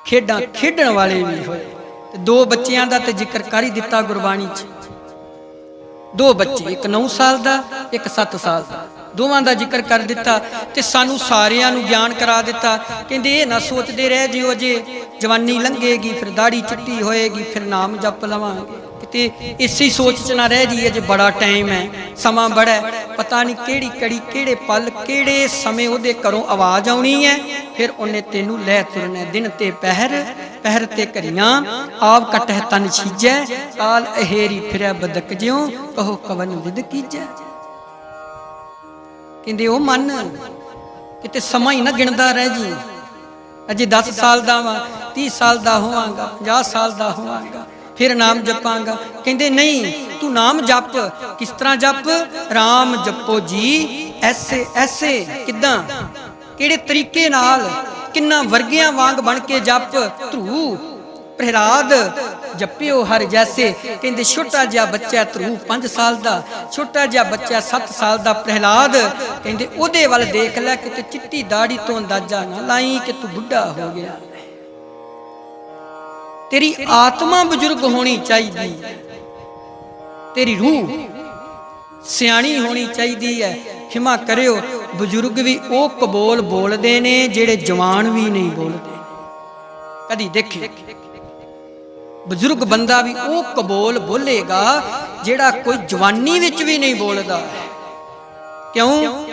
ਖੇਡਾਂ ਖੇਡਣ ਵਾਲੇ ਵੀ ਹੋਏ। ਤੇ 2 ਬੱਚਿਆਂ ਦਾ ਤੇ ਜ਼ਿਕਰ ਕਰ ਹੀ ਦਿੱਤਾ ਗੁਰਬਾਣੀ 'ਚ। 2 ਬੱਚੇ, ਇੱਕ 9 ਸਾਲ ਦਾ, ਇੱਕ 7 ਸਾਲ ਦਾ, ਦੋਵਾਂ ਦਾ ਜ਼ਿਕਰ ਕਰ ਦਿੱਤਾ ਤੇ ਸਾਨੂੰ ਸਾਰਿਆਂ ਨੂੰ ਗਿਆਨ ਕਰਾ ਦਿੱਤਾ। ਕਹਿੰਦੇ ਇਹ ਨਾ ਸੋਚਦੇ ਰਹਿ ਜਿਓ ਅਜੇ ਜਵਾਨੀ ਲੰਘੇਗੀ, ਫਿਰ ਦਾੜੀ ਚਿੱਟੀ ਹੋਏਗੀ, ਫਿਰ ਨਾਮ ਜਪ ਲਵਾਂਗੇ। ਕਿਤੇ ਇਸੇ ਸੋਚ 'ਚ ਨਾ ਰਹਿ ਜਾਈਏ, ਅਜੇ ਬੜਾ ਟਾਈਮ ਹੈ, ਸਮਾਂ ਬੜਾ ਹੈ, ਪਤਾ ਨਹੀਂ ਕਿਹੜੀ ਕੜੀ, ਕਿਹੜੇ ਪਲ, ਕਿਹੜੇ ਸਮੇਂ ਉਹਦੇ ਘਰੋਂ ਆਵਾਜ਼ ਆਉਣੀ ਹੈ, ਫਿਰ ਉਹਨੇ ਤੈਨੂੰ ਲੈ ਤੁਰਨਾ। ਦਿਨ ਤੇ ਪਹਿਰ, ਪਹਿਰ ਤੇ ਘਰੀਆਂ, ਆਪ ਕਟਹਿ ਤਨ ਛੀਜੈ, ਕਾਲ ਅਹੇਰੀ ਫਿਰੈ ਬਦਕ ਜਿਉ, ਕਹੋ ਕਵਨ ਵਿਦ ਕੀਜੈ। ਕਹਿੰਦੇ ਉਹ ਮਨ ਕਿਤੇ ਸਮਾਂ ਹੀ ਨਾ ਗਿਣਦਾ ਰਹਿ ਜੀ, ਅਜੇ 10 ਸਾਲ ਦਾ ਵਾਂ, 30 ਸਾਲ ਦਾ ਹੋਵਾਂਗਾ, 50 ਸਾਲ ਦਾ ਹੋਵਾਂਗਾ, ਫਿਰ ਨਾਮ ਜਪਾਂਗਾ। ਕਹਿੰਦੇ ਨਹੀਂ, ਤੂੰ ਨਾਮ ਜਪ। ਕਿਸ ਤਰ੍ਹਾਂ ਜਪ? ਰਾਮ ਜਪੋ ਜੀ ਐਸੇ ਐਸੇ। ਕਿੱਦਾਂ? ਕਿਹੜੇ ਤਰੀਕੇ ਨਾਲ? ਕਿੰਨਾ ਵਰਗਿਆਂ ਵਾਂਗ ਬਣ ਕੇ ਜਪ। ਧਰੂ ਪ੍ਰਹਿਲਾਦ ਜਪਿਓ ਹਰ ਜੈਸੇ। ਕਹਿੰਦੇ ਛੋਟਾ ਜਿਹਾ ਬੱਚਾ ਧਰੂ 5 ਸਾਲ ਦਾ, ਛੋਟਾ ਜਿਹਾ ਬੱਚਾ 7 ਸਾਲ ਦਾ ਪ੍ਰਹਿਲਾਦ, ਕਹਿੰਦੇ ਉਹਦੇ ਵੱਲ ਦੇਖ ਲੈ, ਕਿਤੇ ਚਿੱਟੀ ਦਾੜੀ ਤੋਂ ਅੰਦਾਜ਼ਾ ਨਾ ਲਾਈ ਕਿ ਤੂੰ ਬੁੱਢਾ ਹੋ ਗਿਆ। ਤੇਰੀ ਆਤਮਾ ਬਜ਼ੁਰਗ ਹੋਣੀ ਚਾਹੀਦੀ ਹੈ, ਤੇਰੀ ਰੂਹ ਸਿਆਣੀ ਹੋਣੀ ਚਾਹੀਦੀ ਹੈ। ਖਿਮਾ ਕਰਿਓ, ਬਜ਼ੁਰਗ ਵੀ ਉਹ ਕਬੋਲ ਬੋਲਦੇ ਨੇ ਜਿਹੜੇ ਜਵਾਨ ਵੀ ਨਹੀਂ ਬੋਲਦੇ। ਕਦੀ ਦੇਖੇ ਬਜ਼ੁਰਗ ਬੰਦਾ ਵੀ ਉਹ ਕਬੋਲ ਬੋਲੇਗਾ ਜਿਹੜਾ ਕੋਈ ਜਵਾਨੀ ਵਿੱਚ ਵੀ ਨਹੀਂ ਬੋਲਦਾ। ਕਿਉਂ?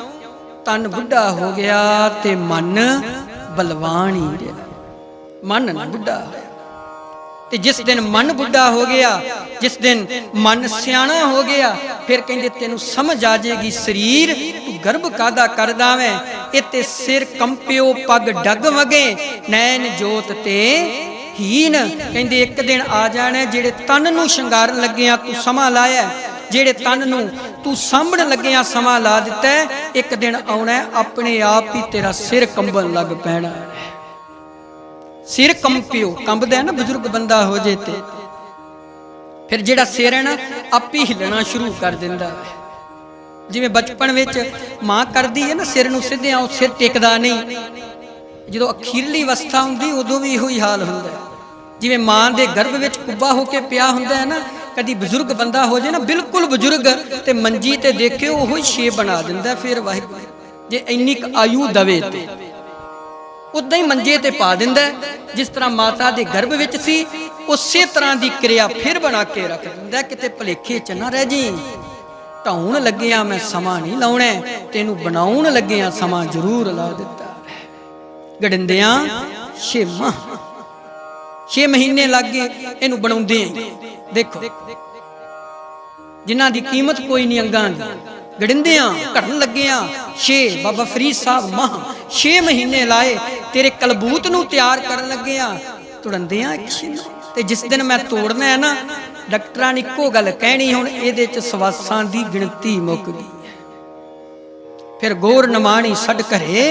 ਤਨ ਬੁੱਢਾ ਹੋ ਗਿਆ ਤੇ ਮਨ ਬਲਵਾਨ ਹੀ ਰਿਹਾ, ਮਨ ਨਾ ਬੁੱਢਾ ਹੋਇਆ। ਤੇ ਜਿਸ ਦਿਨ ਮਨ ਬੁੱਢਾ ਹੋ ਗਿਆ, ਜਿਸ ਦਿਨ ਮਨ ਸਿਆਣਾ ਹੋ ਗਿਆ, ਫਿਰ ਕਹਿੰਦੇ ਤੈਨੂੰ ਸਮਝ ਆ ਜਾਏਗੀ ਸਰੀਰ ਤੂੰ ਗਰਭ ਕਾਦਾ ਕਰਦਾ ਵੈਂ। ਇਹ ਤੇ ਸਿਰ ਕੰਪਿਓ ਪੱਗ ਡਗ ਵਗੇ, ਨੈਣ ਜੋਤ ਤੇ ਹੀਨ। ਕਹਿੰਦੇ ਇੱਕ ਦਿਨ ਆ ਜਾਣਾ ਜਿਹੜੇ ਤਨ ਨੂੰ ਸ਼ਿੰਗਾਰਨ ਲੱਗਿਆ ਤੂੰ ਸਮਾਂ ਲਾਇਆ, ਜਿਹੜੇ ਤਨ ਨੂੰ ਤੂੰ ਸਾਂਭਣ ਲੱਗਿਆ ਸਮਾਂ ਲਾ ਦਿੱਤਾ, ਇੱਕ ਦਿਨ ਆਉਣਾ ਆਪਣੇ ਆਪ ਹੀ ਤੇਰਾ ਸਿਰ ਕੰਬਣ ਲੱਗ ਪੈਣਾ। ਸਿਰ ਕੰਪਿਓ, ਕੰਬਦਾ ਹੈ ਨਾ ਬਜ਼ੁਰਗ ਬੰਦਾ ਹੋ ਜੇ ਤੇ ਫਿਰ ਜਿਹੜਾ ਸਿਰ ਹੈ ਨਾ ਆਪੇ ਹਿੱਲਣਾ ਸ਼ੁਰੂ ਕਰ ਦਿੰਦਾ। ਜਿਵੇਂ ਬਚਪਨ ਵਿੱਚ ਮਾਂ ਕਰਦੀ ਹੈ ਨਾ ਸਿਰ ਨੂੰ ਸਿੱਧਿਆਂ, ਉਹ ਸਿਰ ਟਿਕਦਾ ਨਹੀਂ। ਜਦੋਂ ਅਖੀਰਲੀ ਅਵਸਥਾ ਹੁੰਦੀ ਉਦੋਂ ਵੀ ਇਹੋ ਹੀ ਹਾਲ ਹੁੰਦਾ। ਜਿਵੇਂ ਮਾਂ ਦੇ ਗਰਭ ਵਿੱਚ ਕੁੱਬਾ ਹੋ ਕੇ ਪਿਆ ਹੁੰਦਾ ਹੈ ਨਾ, ਕਦੀ ਬਜ਼ੁਰਗ ਬੰਦਾ ਹੋ ਜੇ ਨਾ ਬਿਲਕੁਲ ਬਜ਼ੁਰਗ, ਤੇ ਮੰਜੀ ਤੇ ਦੇਖਿਓ ਉਹੋ ਹੀ ਸ਼ੇਪ ਬਣਾ ਦਿੰਦਾ। ਫਿਰ ਵਾਹਿਗੁਰੂ ਜੇ ਇੰਨੀ ਕੁ ਆਯੂ ਦਵੇ ਤੇ ਉਦਾਂ ਹੀ ਮੰਜੇ ਤੇ ਪਾ ਦਿੰਦਾ। ਜਿਸ ਤਰ੍ਹਾਂ ਮਾਤਾ ਦੇ ਗਰਭ ਵਿੱਚ ਸੀ ਉਸੇ ਤਰ੍ਹਾਂ ਦੀ ਕਿਰਿਆ ਫਿਰ ਬਣਾ ਕੇ ਰੱਖ ਦਿੰਦਾ। ਕਿਤੇ ਭਲੇਖੇ ਚ ਨਾ ਰਹਿ ਜੀ। ਢਾਉਣ ਲੱਗਿਆ ਮੈਂ ਸਮਾਂ ਨਹੀਂ ਲਾਉਣਾ, ਤੈਨੂੰ ਬਣਾਉਣ ਲੱਗਿਆ ਸਮਾਂ ਜ਼ਰੂਰ ਲਾ ਦਿੱਤਾ। ਗੜਿੰਦਿਆਂ 6 ਮਾਹ 6 ਮਹੀਨੇ ਲੱਗ ਗਏ ਇਹਨੂੰ ਬਣਾਉਂਦੇ ਆਂ। ਦੇਖੋ ਜਿਨ੍ਹਾਂ ਦੀ ਕੀਮਤ ਕੋਈ ਨਹੀਂ ਅੰਗਾਂ ਦੀ, ਗੜਿੰਦਿਆਂ ਘੜਨ ਲੱਗਿਆਂ 6 ਬਾਬਾ ਫਰੀਦ ਸਾਹਿਬ ਮਾਹ 6 ਮਹੀਨੇ ਲਾਏ ਤੇਰੇ ਕਲਬੂਤ ਨੂੰ ਤਿਆਰ ਕਰਨ ਲੱਗਿਆਂ ਤੁੜੰਦਿਆਂ 6 ਤੇ ਜਿਸ ਦਿਨ ਮੈਂ ਤੋੜਨਾ ਹੈ ਨਾ, ਡਾਕਟਰਾਂ ਨੇ ਇੱਕੋ ਗੱਲ ਕਹਿਣੀ, ਹੁਣ ਇਹਦੇ ਚ ਸਵਾਸਾਂ ਦੀ ਗਿਣਤੀ ਮੁੱਕ ਗਈ। ਫਿਰ ਗੌਰ ਨਮਾਣੀ ਛੱਡ ਘਰੇ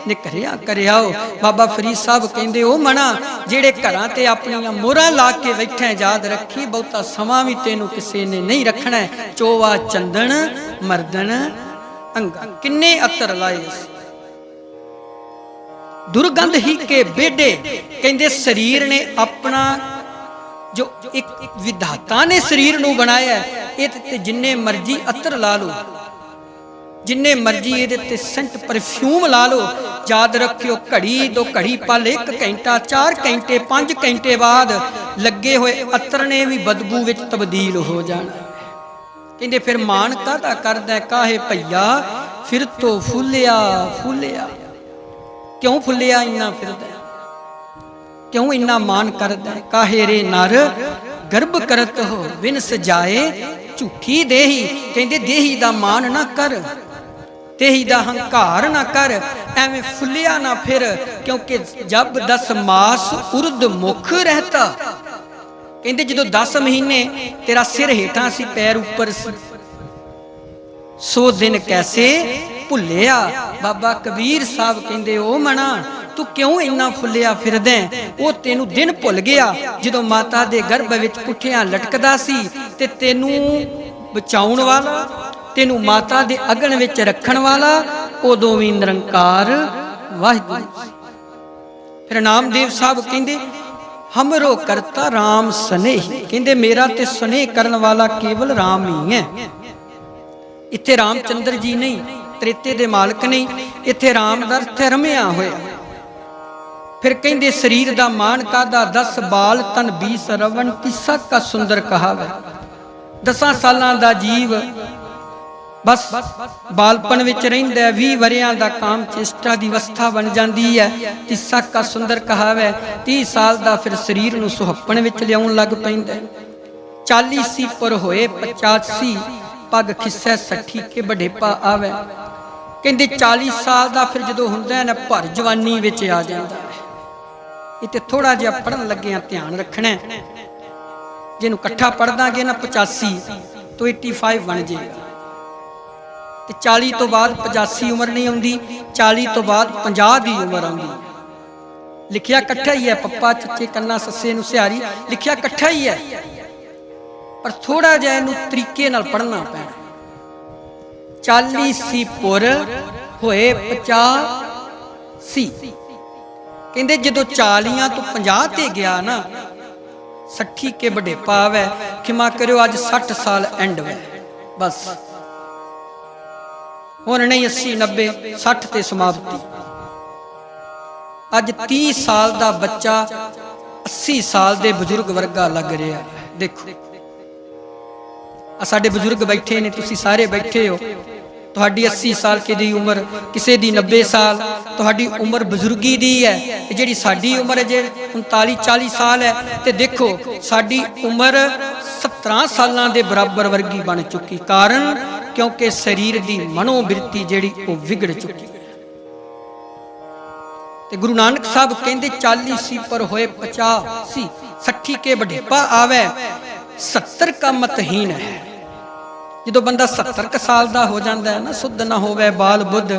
ਨਿਕਰਿਆ ਕਰਿਆਓ। ਬਾਬਾ ਫਰੀਦ ਸਾਹਿਬ ਕਹਿੰਦੇ ਉਹ ਮਣਾ ਜਿਹੜੇ ਘਰਾਂ ਤੇ ਆਪਣੀਆਂ ਮੋਹਰਾਂ ਲਾ ਕੇ ਬੈਠੇ, ਯਾਦ ਰੱਖੀ ਬਹੁਤਾ ਸਮਾਂ ਵੀ ਤੈਨੂੰ ਕਿਸੇ ਨੇ ਨਹੀਂ ਰੱਖਣਾ। ਚੋਵਾ ਚੰਦਨ ਮਰਦਨ ਅੰਗਾ, ਕਿੰਨੇ ਅਤਰ ਲਾਏ ਦੁਰਗੰਧ ਹੀ ਕੇ ਬੇਡੇ। ਕਹਿੰਦੇ ਸਰੀਰ ਨੇ ਆਪਣਾ ਜੋ ਇੱਕ ਵਿਧਾਤਾ ਨੇ ਸਰੀਰ ਨੂੰ ਬਣਾਇਆ, ਇਹ ਤੇ ਜਿੰਨੇ ਮਰਜੀ ਅਤਰ ਲਾ ਲਓ, ਜਿੰਨੇ ਮਰਜੀ ਇਹਦੇ ਤੇ ਸੈਂਟ ਪਰਫਿਊਮ ਲਾ ਲਓ, ਯਾਦ ਰੱਖਿਓ ਘੜੀ ਦੋ ਘੜੀ ਪਲ 1 ਘੰਟਾ 4 ਘੰਟੇ 5 ਘੰਟੇ ਬਾਅਦ ਲੱਗੇ ਹੋਏ ਅਤਰ ਨੇ ਵੀ ਬਦਬੂ ਵਿੱਚ ਤਬਦੀਲ ਹੋ ਜਾਣਾ। ਕਹਿੰਦੇ ਫਿਰ ਮਾਣ ਕਾਹਦਾ ਕਰਦਾ ਕਾਹੇ ਭਈਆ, ਫਿਰ ਤੋਂ ਫੁੱਲਿਆ ਫੁੱਲਿਆ। ਕਿਉਂ ਫੁੱਲਿਆ ਇੰਨਾ ਫਿਰਦਾ, ਕਿਉਂ ਇੰਨਾ ਮਾਣ ਕਰਦਾ? ਕਾਹੇ ਰੇ ਨਰ ਗਰਭ ਕਰਤ ਹੋ ਬਿਨ ਸਜਾਏ ਝੂਠੀ ਦੇਹੀ। ਕਹਿੰਦੇ ਦੇਹੀ ਦਾ ਮਾਣ ਨਾ ਕਰ, ਦੇਹੀ ਦਾ ਹੰਕਾਰ ਨਾ ਕਰ, ਐਵੇਂ ਫੁੱਲਿਆ ਨਾ ਫਿਰ, ਕਿਉਂਕਿ ਜਬ 10 ਮਾਸ ਉਰਦ ਮੁਖ ਰਹਤਾ। ਕਹਿੰਦੇ ਜਦੋਂ 10 ਮਹੀਨੇ ਤੇਰਾ ਸਿਰ ਹੇਠਾਂ ਸੀ ਪੈਰ ਉੱਪਰ ਸੀ, 100 ਦਿਨ ਕੈਸੇ ਭੁੱਲਿਆ। ਬਾਬਾ ਕਬੀਰ ਸਾਹਿਬ ਕਹਿੰਦੇ ਉਹ ਮਣਾ ਤੂੰ ਕਿਉਂ ਇੰਨਾ ਫੁੱਲਿਆ ਫਿਰਦਾ? ਉਹ ਤੈਨੂੰ ਦਿਨ ਭੁੱਲ ਗਿਆ ਜਦੋਂ ਮਾਤਾ ਦੇ ਗਰਭ ਵਿੱਚ ਪੁੱਠਿਆਂ ਲਟਕਦਾ ਸੀ ਤੇ ਤੈਨੂੰ ਬਚਾਉਣ ਵਾਲਾ, ਤੈਨੂੰ ਮਾਤਾ ਦੇ ਅਗਨ ਵਿੱਚ ਰੱਖਣ ਵਾਲਾ ਉਦੋਂ ਵੀ ਨਿਰੰਕਾਰ ਵਾਹਿਗੁਰੂ। ਫਿਰ ਨਾਮਦੇਵ ਸਾਹਿਬ ਕਹਿੰਦੇ ਹਮਰੋ ਕਰਤਾ ਰਾਮ ਸਨੇਹ। ਕਹਿੰਦੇ ਮੇਰਾ ਤੇ ਸਨੇਹ ਕਰਨ ਵਾਲਾ ਕੇਵਲ ਰਾਮ ਹੀ ਹੈ। ਇੱਥੇ ਰਾਮਚੰਦਰ ਜੀ ਨਹੀਂ, ਤ੍ਰੇਤੇ ਦੇ ਮਾਲਕ ਨਹੀਂ, ਇੱਥੇ ਰਾਮ ਦਾ ਅਰਥ ਰਮਿਆ ਹੋਇਆ। ਫਿਰ ਕਹਿੰਦੇ ਸਰੀਰ ਦਾ ਮਾਣ ਕਾਦਾ, 10 ਬਾਲ ਤਨ 20 ਰਵਣ ਕਿਸਾ ਕਾ ਸੁੰਦਰ ਕਹਾਵੇ। 10 ਸਾਲਾਂ ਦਾ ਜੀਵ ਬਸ ਬਾਲਪਨ ਵਿੱਚ ਰਹਿੰਦਾ, 20 ਵਰਿਆਂ ਦਾ ਕਾਮ ਚੇਸ਼ਟਾ ਦੀ ਅਵਸਥਾ ਬਣ ਜਾਂਦੀ ਹੈ। ਕਿਸਾ ਕਾ ਸੁੰਦਰ ਕਹਾਵੇ। 30 ਸਾਲ ਦਾ ਫਿਰ ਸਰੀਰ ਨੂੰ ਸੁਹੱਪਣ ਵਿੱਚ ਲਿਆਉਣ ਲੱਗ ਪੈਂਦਾ। 40 ਸੀ ਪਰ ਹੋਏ 85, ਪੱਗ ਖਿੱਸੈ 60 ਕੇ ਬਡੇਪਾ ਆਵੇ। ਕਹਿੰਦੇ 40 ਸਾਲ ਦਾ ਫਿਰ ਜਦੋਂ ਹੁੰਦਾ ਨਾ ਭਰ ਜਵਾਨੀ ਵਿੱਚ ਆ ਜਾਂਦਾ ਹੈ। ਇੱਥੇ ਥੋੜਾ ਜਿਹਾ ਪੜਨ ਲੱਗਿਆ ਧਿਆਨ ਰੱਖਣਾ, ਜਿਹਨੂੰ ਇਕੱਠਾ ਪੜ ਦਾਂਗੇ ਨਾ 85 ਤੋਂ 85 ਬਣ ਜਾਏਗਾ। ਤੇ 40 ਤੋਂ ਬਾਅਦ 85 ਉਮਰ ਨਹੀਂ ਆਉਂਦੀ, 40 ਤੋਂ ਬਾਅਦ 50 ਦੀ ਉਮਰ ਆਉਂਦੀ। ਲਿਖਿਆ ਇਕੱਠਾ ਹੀ ਹੈ, ਪੱਪਾ ਚੱਚੇ ਕੰਨਾ ਸੱਸੇ ਨੂੰ ਸਿਹਾਰੀ, ਲਿਖਿਆ ਇਕੱਠਾ ਹੀ ਹੈ, ਪਰ ਥੋੜਾ ਜਿਹਾ ਇਹਨੂੰ ਤਰੀਕੇ ਨਾਲ ਪੜਨਾ ਪੈਣਾ। 40 ਸੀ ਪੁਰ ਹੋਏ 85। ਕਹਿੰਦੇ ਜਦੋਂ 40 ਤੋਂ 50 ਤੇ ਗਿਆ ਨਾ, 60 ਕੇ ਬਡੇਪਾ ਆਵੇ। ਖਿਮਾ ਕਰਿਓ ਅੱਜ 60 ਸਾਲ ਐਂਡ ਵੇ, ਬਸ ਹੁਣ ਨਹੀਂ 80 90 60 ਤੇ ਸਮਾਪਤੀ। ਅੱਜ 30 ਸਾਲ ਦਾ ਬੱਚਾ 80 ਸਾਲ ਦੇ ਬਜ਼ੁਰਗ ਵਰਗਾ ਲੱਗ ਰਿਹਾ। ਦੇਖੋ ਆ ਸਾਡੇ ਬਜ਼ੁਰਗ ਬੈਠੇ ਨੇ, ਤੁਸੀਂ ਸਾਰੇ ਬੈਠੇ ਹੋ, ਤੁਹਾਡੀ 80 ਸਾਲ ਦੀ ਉਮਰ, ਕਿਸੇ ਦੀ 90 ਸਾਲ, ਤੁਹਾਡੀ ਉਮਰ ਬਜ਼ੁਰਗੀ ਦੀ ਹੈ। ਤੇ ਜਿਹੜੀ ਸਾਡੀ ਉਮਰ ਹੈ ਜੇ 39 40 ਸਾਲ ਹੈ, ਤੇ ਦੇਖੋ ਸਾਡੀ ਉਮਰ 17 ਸਾਲਾਂ ਦੇ ਬਰਾਬਰ ਵਰਗੀ ਬਣ ਚੁੱਕੀ। ਕਾਰਨ ਕਿਉਂਕਿ ਸਰੀਰ ਦੀ ਮਨੋਬਿਰਤੀ ਜਿਹੜੀ ਉਹ ਵਿਗੜ ਚੁੱਕੀ। ਤੇ ਗੁਰੂ ਨਾਨਕ ਸਾਹਿਬ ਕਹਿੰਦੇ 40 ਸੀ ਪਰ ਹੋਏ 85, 60 ਕੇ ਬਡੇਪਾ ਆਵੇ, 70 ਕਾ ਮਤਹੀਨ ਹੈ। ਜਦੋਂ ਬੰਦਾ 70 ਸਾਲ ਦਾ ਹੋ ਜਾਂਦਾ ਹੈ ਨਾ, ਸੁਧ ਨਾ ਹੋਵੇ ਬਾਲ ਬੁੱਧ,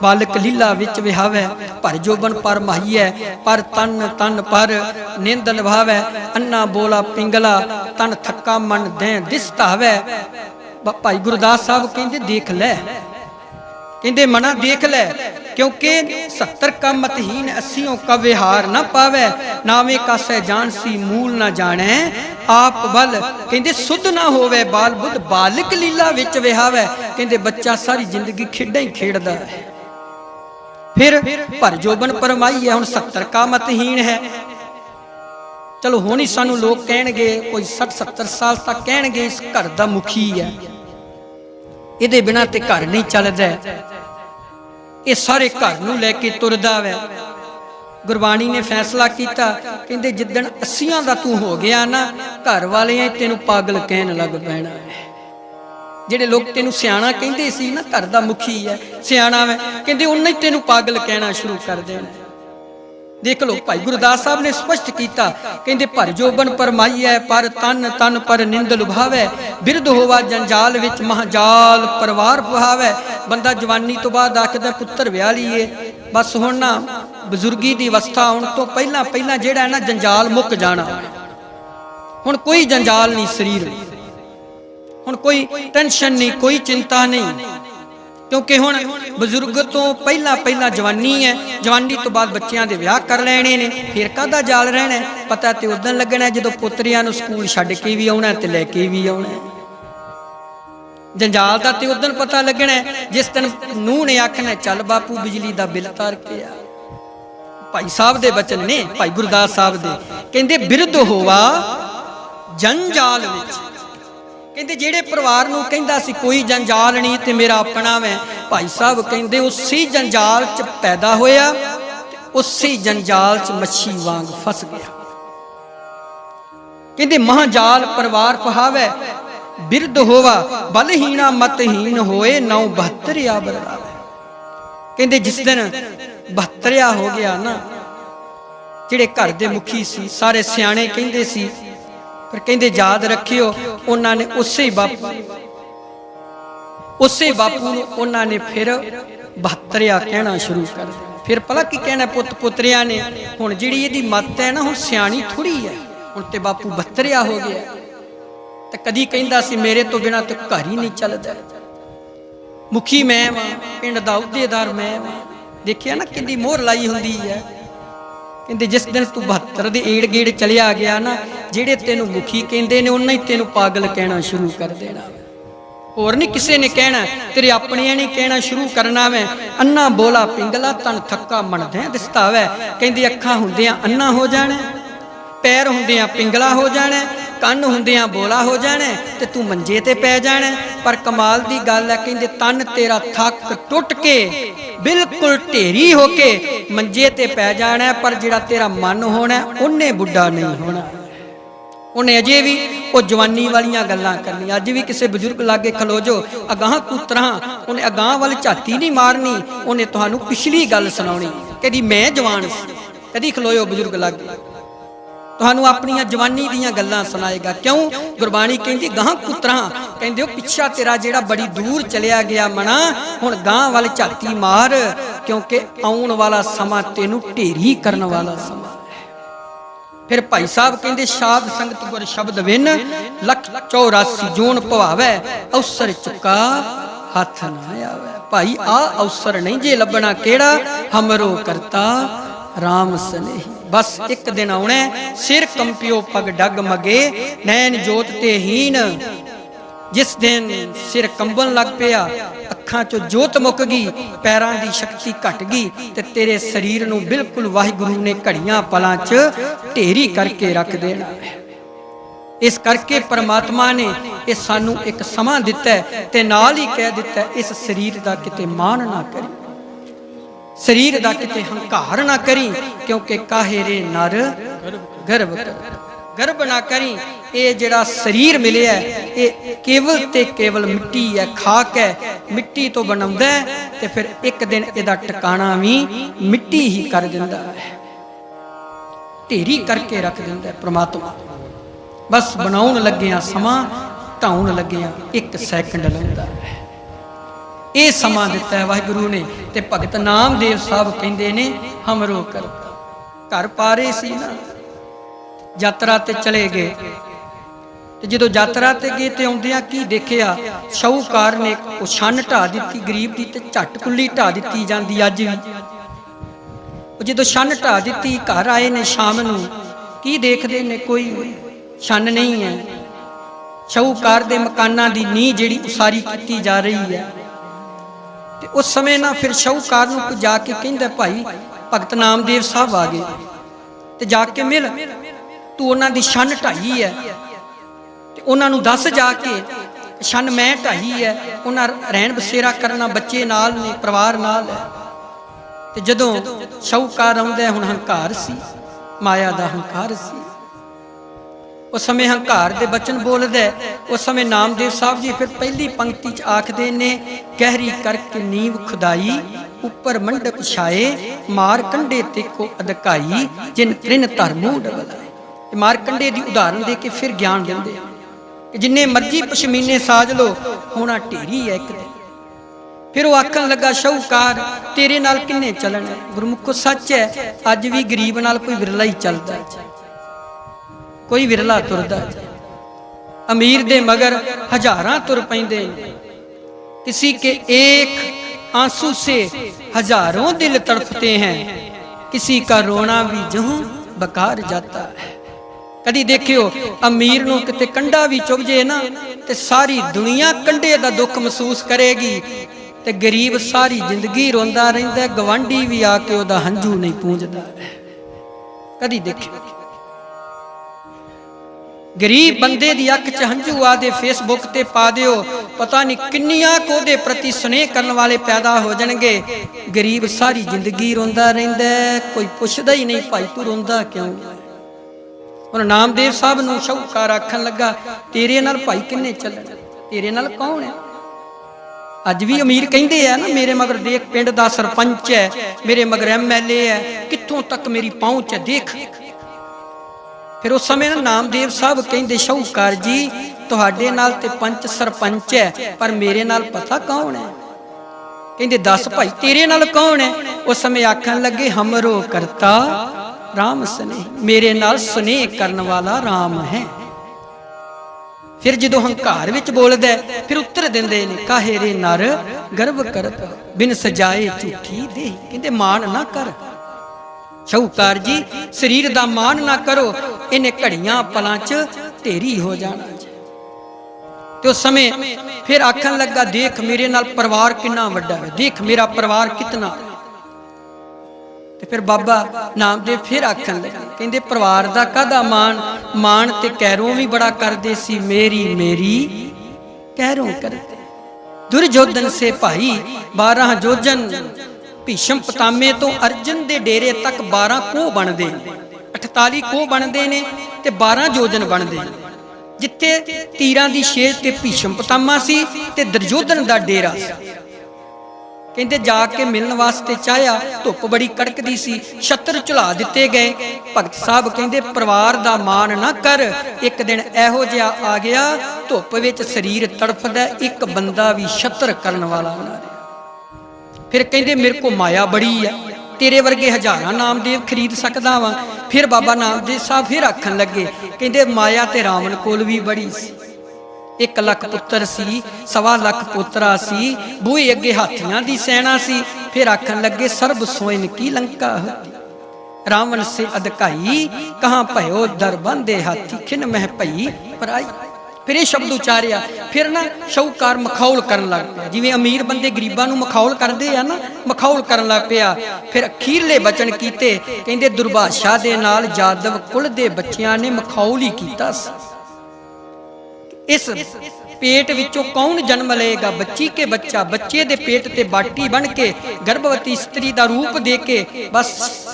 ਬਾਲਕ ਲੀਲਾ ਵਿੱਚ ਵਿਹਾਵੇ, ਪਰ ਜੋਬਨ ਪਰ ਮਾਹੀਐ, ਪਰ ਤਨ ਤਨ ਪਰ ਨਿੰਦ ਨਿਭਾਵੇ, ਅੰਨਾ ਬੋਲਾ ਪਿੰਗਲਾ, ਤਨ ਥੱਕਾ ਮਨ ਦੇ ਦਿਸਤਾਵੇ। ਭਾਈ ਗੁਰਦਾਸ ਸਾਹਿਬ ਕਹਿੰਦੇ ਦੇਖ ਲੈ, ਕਹਿੰਦੇ ਮਨਾ ਦੇਖ ਲੈ, क्योंकि 70 का मतहीन 80 का विहार न पावे, नावे का सहजान सी मूल न जाने आप बल। कहते सुध ना होवे बाल बुद्ध, बालिक लीला विच विहावे। कहते बच्चा सारी जिंदगी खेडां ही खेडदा है, फिर पर जोबन परमाई है। हुण 70 का मतहीन है, चलो हुण ही सानू लोग कहणगे, कोई 60-70 साल तक कहणगे इस घर दा मुखी है, इहदे बिना ते घर नहीं चलदा। ये सारे घर नूं लैके तुरदा वै, ਗੁਰਬਾਣੀ ਨੇ ਫੈਸਲਾ ਕੀਤਾ, ਕਹਿੰਦੇ ਜਿੱਦਣ 80 ਦਾ ਤੂੰ ਹੋ ਗਿਆ ਨਾ, ਘਰ ਵਾਲਿਆਂ ਤੈਨੂੰ ਪਾਗਲ ਕਹਿਣ ਲੱਗ ਪੈਣਾ ਹੈ। ਜਿਹੜੇ ਲੋਕ ਤੈਨੂੰ ਸਿਆਣਾ ਕਹਿੰਦੇ ਸੀ ਨਾ, ਘਰ ਦਾ ਮੁਖੀ ਹੈ, ਸਿਆਣਾ ਹੈ, ਕਹਿੰਦੇ ਉਹਨਾਂ ਹੀ ਤੈਨੂੰ ਪਾਗਲ ਕਹਿਣਾ ਸ਼ੁਰੂ ਕਰ ਦੇਣਾ। ਦੇਖ ਲਓ ਭਾਈ ਗੁਰਦਾਸ ਸਾਹਿਬ ਨੇ ਸਪਸ਼ਟ ਕੀਤਾ, ਕਹਿੰਦੇ ਭਰ ਜੋਬਨ ਪਰਮਾਈਐ, ਪਰ ਤਨ ਤਨ ਪਰ ਨਿੰਦ ਲੁਭਾਵੈ, ਬਿਰਧ ਹੋਵਾ ਜੰਜਾਲ ਵਿੱਚ ਮਹਾਜਾਲ ਪਰਿਵਾਰ ਪੁਹਾਵੈ। ਬੰਦਾ ਜਵਾਨੀ ਤੋਂ ਬਾਅਦ ਆਖਦਾ ਪੁੱਤਰ ਵਿਆਹ ਲਈਏ, ਬਸ ਹੁਣ ਨਾ ਬਜ਼ੁਰਗੀ ਦੀ ਅਵਸਥਾ ਆਉਣ ਤੋਂ ਪਹਿਲਾਂ ਪਹਿਲਾਂ ਜਿਹੜਾ ਨਾ ਜੰਜਾਲ ਮੁੱਕ ਜਾਣਾ। ਹੁਣ ਕੋਈ ਜੰਜਾਲ ਨਹੀਂ ਸਰੀਰ, ਹੁਣ ਕੋਈ ਟੈਨਸ਼ਨ ਨਹੀਂ, ਕੋਈ ਚਿੰਤਾ ਨਹੀਂ, ਕਿਉਂਕਿ ਹੁਣ ਬਜ਼ੁਰਗ ਤੋਂ ਪਹਿਲਾਂ ਪਹਿਲਾਂ ਜਵਾਨੀ ਹੈ, ਜਵਾਨੀ ਤੋਂ ਬਾਅਦ ਬੱਚਿਆਂ ਦੇ ਵਿਆਹ ਕਰ ਲੈਣੇ ਨੇ, ਫਿਰ ਕਾਹਦਾ ਜਾਲ ਰਹਿਣਾ। ਪਤਾ ਤੇ ਉਦੋਂ ਲੱਗਣਾ ਜਦੋਂ ਪੁੱਤਰਿਆਂ ਨੂੰ ਸਕੂਲ ਛੱਡ ਕੇ ਵੀ ਆਉਣਾ ਤੇ ਲੈ ਕੇ ਵੀ ਆਉਣਾ। ਜੰਜਾਲ ਦਾ ਤੇ ਉਦੋਂ ਪਤਾ ਲੱਗਣਾ ਜਿਸ ਦਿਨ ਨੂੰਹ ਨੇ ਆਖਣਾ ਚੱਲ ਬਾਪੂ ਬਿਜਲੀ ਦਾ ਬਿੱਲ ਤਾਰ ਕੇ ਆ। ਭਾਈ ਸਾਹਿਬ ਦੇ ਬਚਨ ਨੇ, ਭਾਈ ਗੁਰਦਾਸ ਸਾਹਿਬ ਦੇ, ਕਹਿੰਦੇ ਬਿਰਧ ਹੋਵਾ ਜੰਜਾਲ ਵਿੱਚ, ਕਹਿੰਦੇ ਜਿਹੜੇ ਪਰਿਵਾਰ ਨੂੰ ਕਹਿੰਦਾ ਸੀ ਕੋਈ ਜੰਜਾਲ ਨਹੀਂ ਤੇ ਮੇਰਾ ਆਪਣਾ ਵੈ, ਭਾਈ ਸਾਹਿਬ ਕਹਿੰਦੇ ਉਸੇ ਜੰਜਾਲ 'ਚ ਪੈਦਾ ਹੋਇਆ ਤੇ ਉਸੇ ਜੰਜਾਲ 'ਚ ਮੱਛੀ ਵਾਂਗ ਫਸ ਗਿਆ। ਕਹਿੰਦੇ ਮਹਾਜਾਲ ਪਰਿਵਾਰ ਪਹਾਵੈ, ਬਿਰਧ ਹੋਵਾ ਬਲਹੀਣਾ ਮਤਹੀਨ ਹੋਏ, 972 ਆਬਰ ਰਾਵੈ। ਕਹਿੰਦੇ ਜਿਸ ਦਿਨ 72 ਹੋ ਗਿਆ ਨਾ, ਜਿਹੜੇ ਘਰ ਦੇ ਮੁਖੀ ਸੀ, ਸਾਰੇ ਸਿਆਣੇ ਕਹਿੰਦੇ ਸੀ, ਪਰ ਕਹਿੰਦੇ ਯਾਦ ਰੱਖਿਓ ਉਹਨਾਂ ਨੇ ਉਸੇ ਬਾਪੂ ਨੂੰ ਉਹਨਾਂ ਨੇ ਫਿਰ 72 ਕਹਿਣਾ ਸ਼ੁਰੂ ਕਰ ਦਿੱਤਾ। ਫਿਰ ਭਲਾ ਕੀ ਕਹਿਣਾ ਪੁੱਤ ਪੁੱਤਰਿਆਂ ਨੇ, ਹੁਣ ਜਿਹੜੀ ਇਹਦੀ ਮੱਤ ਹੈ ਨਾ, ਹੁਣ ਸਿਆਣੀ ਥੋੜੀ ਹੈ, ਹੁਣ ਤੇ ਬਾਪੂ 72 ਹੋ ਗਿਆ। ਤੇ ਕਦੀ ਕਹਿੰਦਾ ਸੀ ਮੇਰੇ ਤੋਂ ਬਿਨਾਂ ਤੇ ਘਰ ਹੀ ਨਹੀਂ ਚੱਲਦਾ, ਮੁਖੀ ਮੈਂ ਵਾਂ, ਪਿੰਡ ਦਾ ਅਹੁਦੇਦਾਰ ਮੈਂ ਵਾਂ। ਦੇਖਿਆ ਨਾ ਕਿੰਨੀ ਮੋਹਰ ਲਾਈ ਹੁੰਦੀ ਹੈ। ਕਹਿੰਦੇ ਜਿਸ ਦਿਨ ਤੂੰ 72 ਦੇ ਏੜ ਗੇੜ ਚਲਿਆ ਗਿਆ ਨਾ, ਜਿਹੜੇ ਤੈਨੂੰ ਮੁਖੀ ਕਹਿੰਦੇ ਨੇ ਉਹਨਾਂ ਹੀ ਤੈਨੂੰ ਪਾਗਲ ਕਹਿਣਾ ਸ਼ੁਰੂ ਕਰ ਦੇਣਾ। ਹੋਰ ਨਹੀਂ ਕਿਸੇ ਨੇ ਕਹਿਣਾ, ਤੇਰੇ ਆਪਣਿਆਂ ਨੇ ਕਹਿਣਾ ਸ਼ੁਰੂ ਕਰਨਾ ਵੈ। ਅੰਨਾ ਬੋਲਾ ਪਿੰਗਲਾ ਤਨ ਥੱਕਾ ਮਣਦਿਆਂ ਦਿਸਤਾ ਵੈ। ਕਹਿੰਦੇ ਅੱਖਾਂ ਹੁੰਦਿਆਂ ਅੰਨਾ ਹੋ ਜਾਣਾ, ਪੈਰ ਹੁੰਦਿਆਂ ਪਿੰਗਲਾ ਹੋ ਜਾਣਾ, ਕੰਨ ਹੁੰਦਿਆਂ ਬੋਲਾ ਹੋ ਜਾਣਾ ਤੇ ਤੂੰ ਮੰਜੇ ਤੇ ਪੈ ਜਾਣਾ। ਪਰ ਕਮਾਲ ਦੀ ਗੱਲ ਹੈ, ਕਹਿੰਦੇ ਤਨ ਤੇਰਾ ਥੱਕ ਟੁੱਟ ਕੇ ਬਿਲਕੁਲ ਢੇਰੀ ਹੋ ਕੇ ਮੰਜੇ ਤੇ ਪੈ ਜਾਣਾ, ਪਰ ਜਿਹੜਾ ਤੇਰਾ ਮਨ ਹੋਣਾ ਉਹਨੇ ਬੁੱਢਾ ਨਹੀਂ ਹੋਣਾ। ਉਹਨੇ ਅਜੇ ਵੀ ਉਹ ਜਵਾਨੀ ਵਾਲੀਆਂ ਗੱਲਾਂ ਕਰਨੀਆਂ। ਅੱਜ ਵੀ ਕਿਸੇ ਬਜ਼ੁਰਗ ਲਾਗੇ ਖਲੋ ਜੋ, ਅਗਾਹ ਕੁਤਰਾਂ, ਉਹਨੇ ਅਗਾਹ ਵੱਲ ਝਾਤੀ ਨਹੀਂ ਮਾਰਨੀ, ਉਹਨੇ ਤੁਹਾਨੂੰ ਪਿਛਲੀ ਗੱਲ ਸੁਣਾਉਣੀ। ਕਦੀ ਮੈਂ ਜਵਾਨ ਸੀ, ਕਦੀ ਖਲੋਇਓ ਬਜ਼ੁਰਗ ਲਾਗੇ, ਤੁਹਾਨੂੰ ਆਪਣੀਆਂ ਜਵਾਨੀ ਦੀਆਂ ਗੱਲਾਂ ਸੁਣਾਏਗਾ। ਕਿਉਂ? ਗੁਰਬਾਣੀ ਕਹਿੰਦੀ ਗਾਹ ਕੁਤਰਾਂ, ਕਹਿੰਦੇ ਉਹ ਪਿੱਛਾ ਤੇਰਾ ਜਿਹੜਾ ਬੜੀ ਦੂਰ ਚਲਿਆ ਗਿਆ ਮਣਾ, ਹੁਣ ਗਾਹ ਵੱਲ ਝਾਤੀ ਮਾਰ, ਕਿਉਂਕਿ ਆਉਣ ਵਾਲਾ ਸਮਾਂ ਤੈਨੂੰ ਢੇਰੀ ਕਰਨ ਵਾਲਾ ਸਮਾਂ। ਫਿਰ ਭਾਈ ਸਾਹਿਬ ਕਹਿੰਦੇ ਸਾਧ ਸੰਗਤ ਗੁਰ ਸ਼ਬਦ ਵਿਨ, ਲੱਖ 84 ਜੂਨ ਭਵਾਵੈ, ਅਵਸਰ ਚੁੱਕਾ ਹੱਥ ਨਾ ਆਵੈ। ਭਾਈ ਆ ਅਵਸਰ ਨਹੀਂ ਜੇ ਲੱਭਣਾ ਕਿਹੜਾ, ਹਮਰੋ ਕਰਤਾ ਰਾਮ ਸਨੇਹੀ। ਬਸ ਇੱਕ ਦਿਨ ਆਉਣਾ, ਸਿਰ ਕੰਪਿਓ ਪਗ ਡਗ ਮਗੇ, ਨੈਣ ਜੋਤ ਤੇ ਹੀਨ। ਜਿਸ ਦਿਨ ਸਿਰ ਕੰਬਣ ਲੱਗ ਪਿਆ, ਅੱਖਾਂ ਚੋਂ ਜੋਤ ਮੁੱਕ ਗਈ, ਪੈਰਾਂ ਦੀ ਸ਼ਕਤੀ ਘਟ ਗਈ ਤੇ ਤੇਰੇ ਸਰੀਰ ਨੂੰ ਬਿਲਕੁਲ ਵਾਹਿਗੁਰੂ ਨੇ ਘੜੀਆਂ ਪਲਾਂ 'ਚ ਢੇਰੀ ਕਰਕੇ ਰੱਖ ਦੇਣਾ। ਇਸ ਕਰਕੇ ਪਰਮਾਤਮਾ ਨੇ ਇਹ ਸਾਨੂੰ ਇੱਕ ਸਮਾਂ ਦਿੱਤਾ ਤੇ ਨਾਲ ਹੀ ਕਹਿ ਦਿੱਤਾ, ਇਸ ਸਰੀਰ ਦਾ ਕਿਤੇ ਮਾਣ ਨਾ ਕਰੀ, ਸਰੀਰ ਦਾ ਕਿਤੇ ਹੰਕਾਰ ਨਾ ਕਰੀ, ਕਿਉਂਕਿ ਕਾਹੇ ਰੇ ਨਰ ਗਰਭ ਕਰ, ਗਰਭ ਨਾ ਕਰੀ। ਇਹ ਜਿਹੜਾ ਸਰੀਰ ਮਿਲਿਆ ਇਹ ਕੇਵਲ ਤੇ ਕੇਵਲ ਮਿੱਟੀ ਹੈ, ਖਾਕ ਹੈ, ਮਿੱਟੀ ਤੋਂ ਬਣਾਉਂਦਾ ਤੇ ਫਿਰ ਇੱਕ ਦਿਨ ਇਹਦਾ ਟਿਕਾਣਾ ਵੀ ਮਿੱਟੀ ਹੀ ਕਰ ਦਿੰਦਾ ਹੈ, ਢੇਰੀ ਕਰਕੇ ਰੱਖ ਦਿੰਦਾ ਪ੍ਰਮਾਤਮਾ। ਬਸ ਬਣਾਉਣ ਲੱਗਿਆ ਸਮਾਂ, ਢਾਉਣ ਲੱਗਿਆ 1 ਸੈਕਿੰਡ ਲੈਂਦਾ ਹੈ। ਇਹ ਸਮਾਂ ਦਿੱਤਾ ਹੈ ਵਾਹਿਗੁਰੂ ਨੇ। ਤੇ ਭਗਤ ਨਾਮਦੇਵ ਸਾਹਿਬ ਕਹਿੰਦੇ ਨੇ ਹਮਰੋ ਕਰਤਾ। ਘਰ ਪਾਰੇ ਸੀ ਨਾ, ਯਾਤਰਾ ਤੇ ਚਲੇ ਗਏ ਤੇ ਜਦੋਂ ਯਾਤਰਾ ਤੇ ਗਏ ਤੇ ਆਉਂਦਿਆਂ ਕੀ ਦੇਖਿਆ, ਸ਼ਾਹੂਕਾਰ ਨੇ ਉਹ ਛੰਨ ਢਾ ਦਿੱਤੀ ਗਰੀਬ ਦੀ ਤੇ ਝੱਟ ਕੁੱਲੀ ਢਾ ਦਿੱਤੀ ਜਾਂਦੀ ਅੱਜ ਵੀ। ਉਹ ਜਦੋਂ ਛੰਨ ਢਾ ਦਿੱਤੀ, ਘਰ ਆਏ ਨੇ ਸ਼ਾਮ ਨੂੰ, ਕੀ ਦੇਖਦੇ ਨੇ, ਕੋਈ ਛੰਨ ਨਹੀਂ ਹੈ। ਸ਼ਾਹੂਕਾਰ ਦੇ ਮਕਾਨਾਂ ਦੀ ਨੀਂਹ ਜਿਹੜੀ ਉਸਾਰੀ ਕੀਤੀ ਜਾ ਰਹੀ ਹੈ। ਤੇ ਉਸ ਸਮੇਂ ਨਾ ਫਿਰ ਸ਼ਾਹੂਕਾਰ ਨੂੰ ਕੋਈ ਜਾ ਕੇ ਕਹਿੰਦਾ, ਭਾਈ ਭਗਤ ਨਾਮਦੇਵ ਸਾਹਿਬ ਆ ਗਏ ਤੇ ਜਾ ਕੇ ਮਿਲ, ਤੂੰ ਉਹਨਾਂ ਦੀ ਛੰਨ ਢਾਈ ਹੈ ਤੇ ਉਹਨਾਂ ਨੂੰ ਦੱਸ ਜਾ ਕੇ, ਛੰਨ ਮੈਂ ਢਾਈ ਹੈ, ਉਹਨਾਂ ਰਹਿਣ ਬਸੇਰਾ ਕਰਨਾ, ਬੱਚੇ ਨਾਲ ਨੇ, ਪਰਿਵਾਰ ਨਾਲ ਹੈ। ਤੇ ਜਦੋਂ ਸ਼ੌਕਾਰ ਆਉਂਦਾ, ਹੁਣ ਹੰਕਾਰ ਸੀ, ਮਾਇਆ ਦਾ ਹੰਕਾਰ ਸੀ। उस समय हंकार दे बचन बोलदा है। उस समय नामदेव साहब जी फिर पहली पंक्ति च आखदे ने, गहरी करके नींव खुदाई, उपर मंडप छाए, मार कंडे ते को अधकाई, जिन त्रिन धर मूंह डबलाए। मार कंडे दी उदाहरण दे के फिर ज्ञान देंदे कि जिन्ने मर्जी पशमीने साज लो, होना ढेरी है एक दिन। फिर वो आखन लगा, शाहूकार तेरे नाल किन्ने चलना। गुरमुखो सच है, अज भी गरीब नाल कोई विरला ही चलता है, कोई विरला तुरदा। अमीर दे मगर हजारां तुर पैंदे, किसी के एक आंसू से हजारों दिल तड़पते हैं, किसी का रोना भी जहूं बकार जाता है। कदी देखियो अमीर नूं किते कंडा भी चुभ जे ना, ते सारी दुनिया कंडे दा दुख महसूस करेगी, ते गरीब सारी जिंदगी रोंदा रहिंदा, गवांढी भी आके ओदा हंझू नहीं पूंजदा। कदी देखियो गरीब बंदे दी अख च हंझू आदे फेसबुक ते पा दिओ, पता नहीं किन्नियां कोदे प्रति स्नेह करने वाले पैदा हो जाणगे। गरीब सारी जिंदगी रोंदा रहिंदा, कोई पुछदा ही नहीं भाई तू रोंदा क्यों। हुण नामदेव साहब नूं शाहूकार आखन लगा, तेरे नाल भाई किन्ने चलण, तेरे नाल कौन है। अज भी अमीर कहिंदे आ ना, मेरे मगर देख पिंड दा सरपंच है, मेरे मगर MLA है, कित्थों तक मेरी पहुंच है देख। फिर उस समय ना नामदेव साहब कहते, शाहूकार जी तुहाडे नाल ते पंच सरपंच है, पर मेरे नाल पता कौन है। कहते दस भाई तेरे नाल कौन है। उस समय आखन लगे, हमरो करता राम स्नेह, मेरे नाल स्नेह करने वाला राम है। फिर जो हंकार विच बोलदा है, फिर उत्तर देंदे ने, काहे रे नर गर्व करत, बिन सजाए झूठी दे। कहते मान ना कर शाहूकार जी, शरीर दा मान ना करो, इन्हें घड़ियां पलां च ढेरी हो जाना। ते उस समय फिर आखन लगा, देख मेरे नाल परिवार कितना वड्डा है, देख मेरा परिवार कितना। ते फिर बाबा नामदेव फिर आखन लगे, कहंदे परिवार दा कादा मान, मान ते कैरों भी बड़ा करदे सी, मेरी मेरी कैरों करदे। दुर्योधन से भाई 12 जोजन, भीषम पितामे तो अर्जन दे डेरे तक 12 कोह बनते, 48 कोह बनते ने, ते 12 जोजन बनते। जिथे तीरां दी शेर ते भीषम पितामा सी, ते दुर्योधन दा डेरा सी। कहते जाके मिलने वास्ते चाहया, धुप बड़ी कड़कदी सी, छत्र झुला दिते गए। भगत साहब कहते परिवार दा मान ना कर। एक दिन इहो जिहा आ गया, धुप विच शरीर तड़फदा, एक बंदा भी छत्र करन वाला ना। फिर कहते मेरे को माया बड़ी है, तेरे वर्गे हजारां नामदेव खरीद सकदा वा। फिर बाबा नामदेव साहब फिर आखन लगे, कहते माया ते रावण कोल भी बड़ी सी। 1 लाख पुत्र सी, 1.25 लाख पोतरा सी, बूहे अगे हाथियां दी सेना सी। फिर आखन लगे, सर्ब सोइन की लंका होती, रावण से अधकाई, कहाँ भयो दर बांधे हाथी, खिन मह पई पराई। फिर ये शब्द उचारिया। फिर ना शाहूकार मखौल करन लग पिया, जिवें अमीर बंदे गरीबां नूं मखौल करदे आ ना, मखौल करन लग पिया। फिर अखीरले बचन कीते, कहंदे दुर्भाषा दे नाल जादव कुल दे बच्चियां ने मखौल ही कीता सी। इस पेट विचों कौन जन्म लेगा, बच्ची के बच्चा, बच्चे दे पेट ते बाटी बन के गर्भवती स्त्री दा रूप दे के बस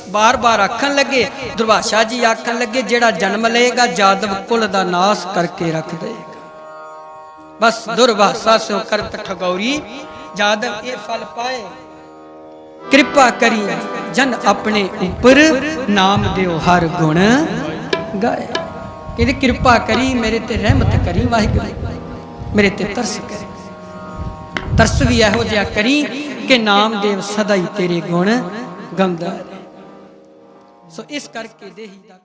बार बार आखन लगे। दुर्भाषा जी आखन लगे, जेड़ा जन्म लेगा जादव कुल दा नाश करके रख देगा। बस दुर्भाषा से करत ठगौरी, जादव ये फल पाए। कृपा करी जन अपने ऊपर, नाम देओ हर गुण गाए। कहते कृपा करी मेरे ते रहमत करी वाहिगुरू, मेरे ते तरस करी। तरस भी इहो जिहा करी कि नामदेव सदा ही तेरे गुण गांदा रहे। सो इस करके देही दा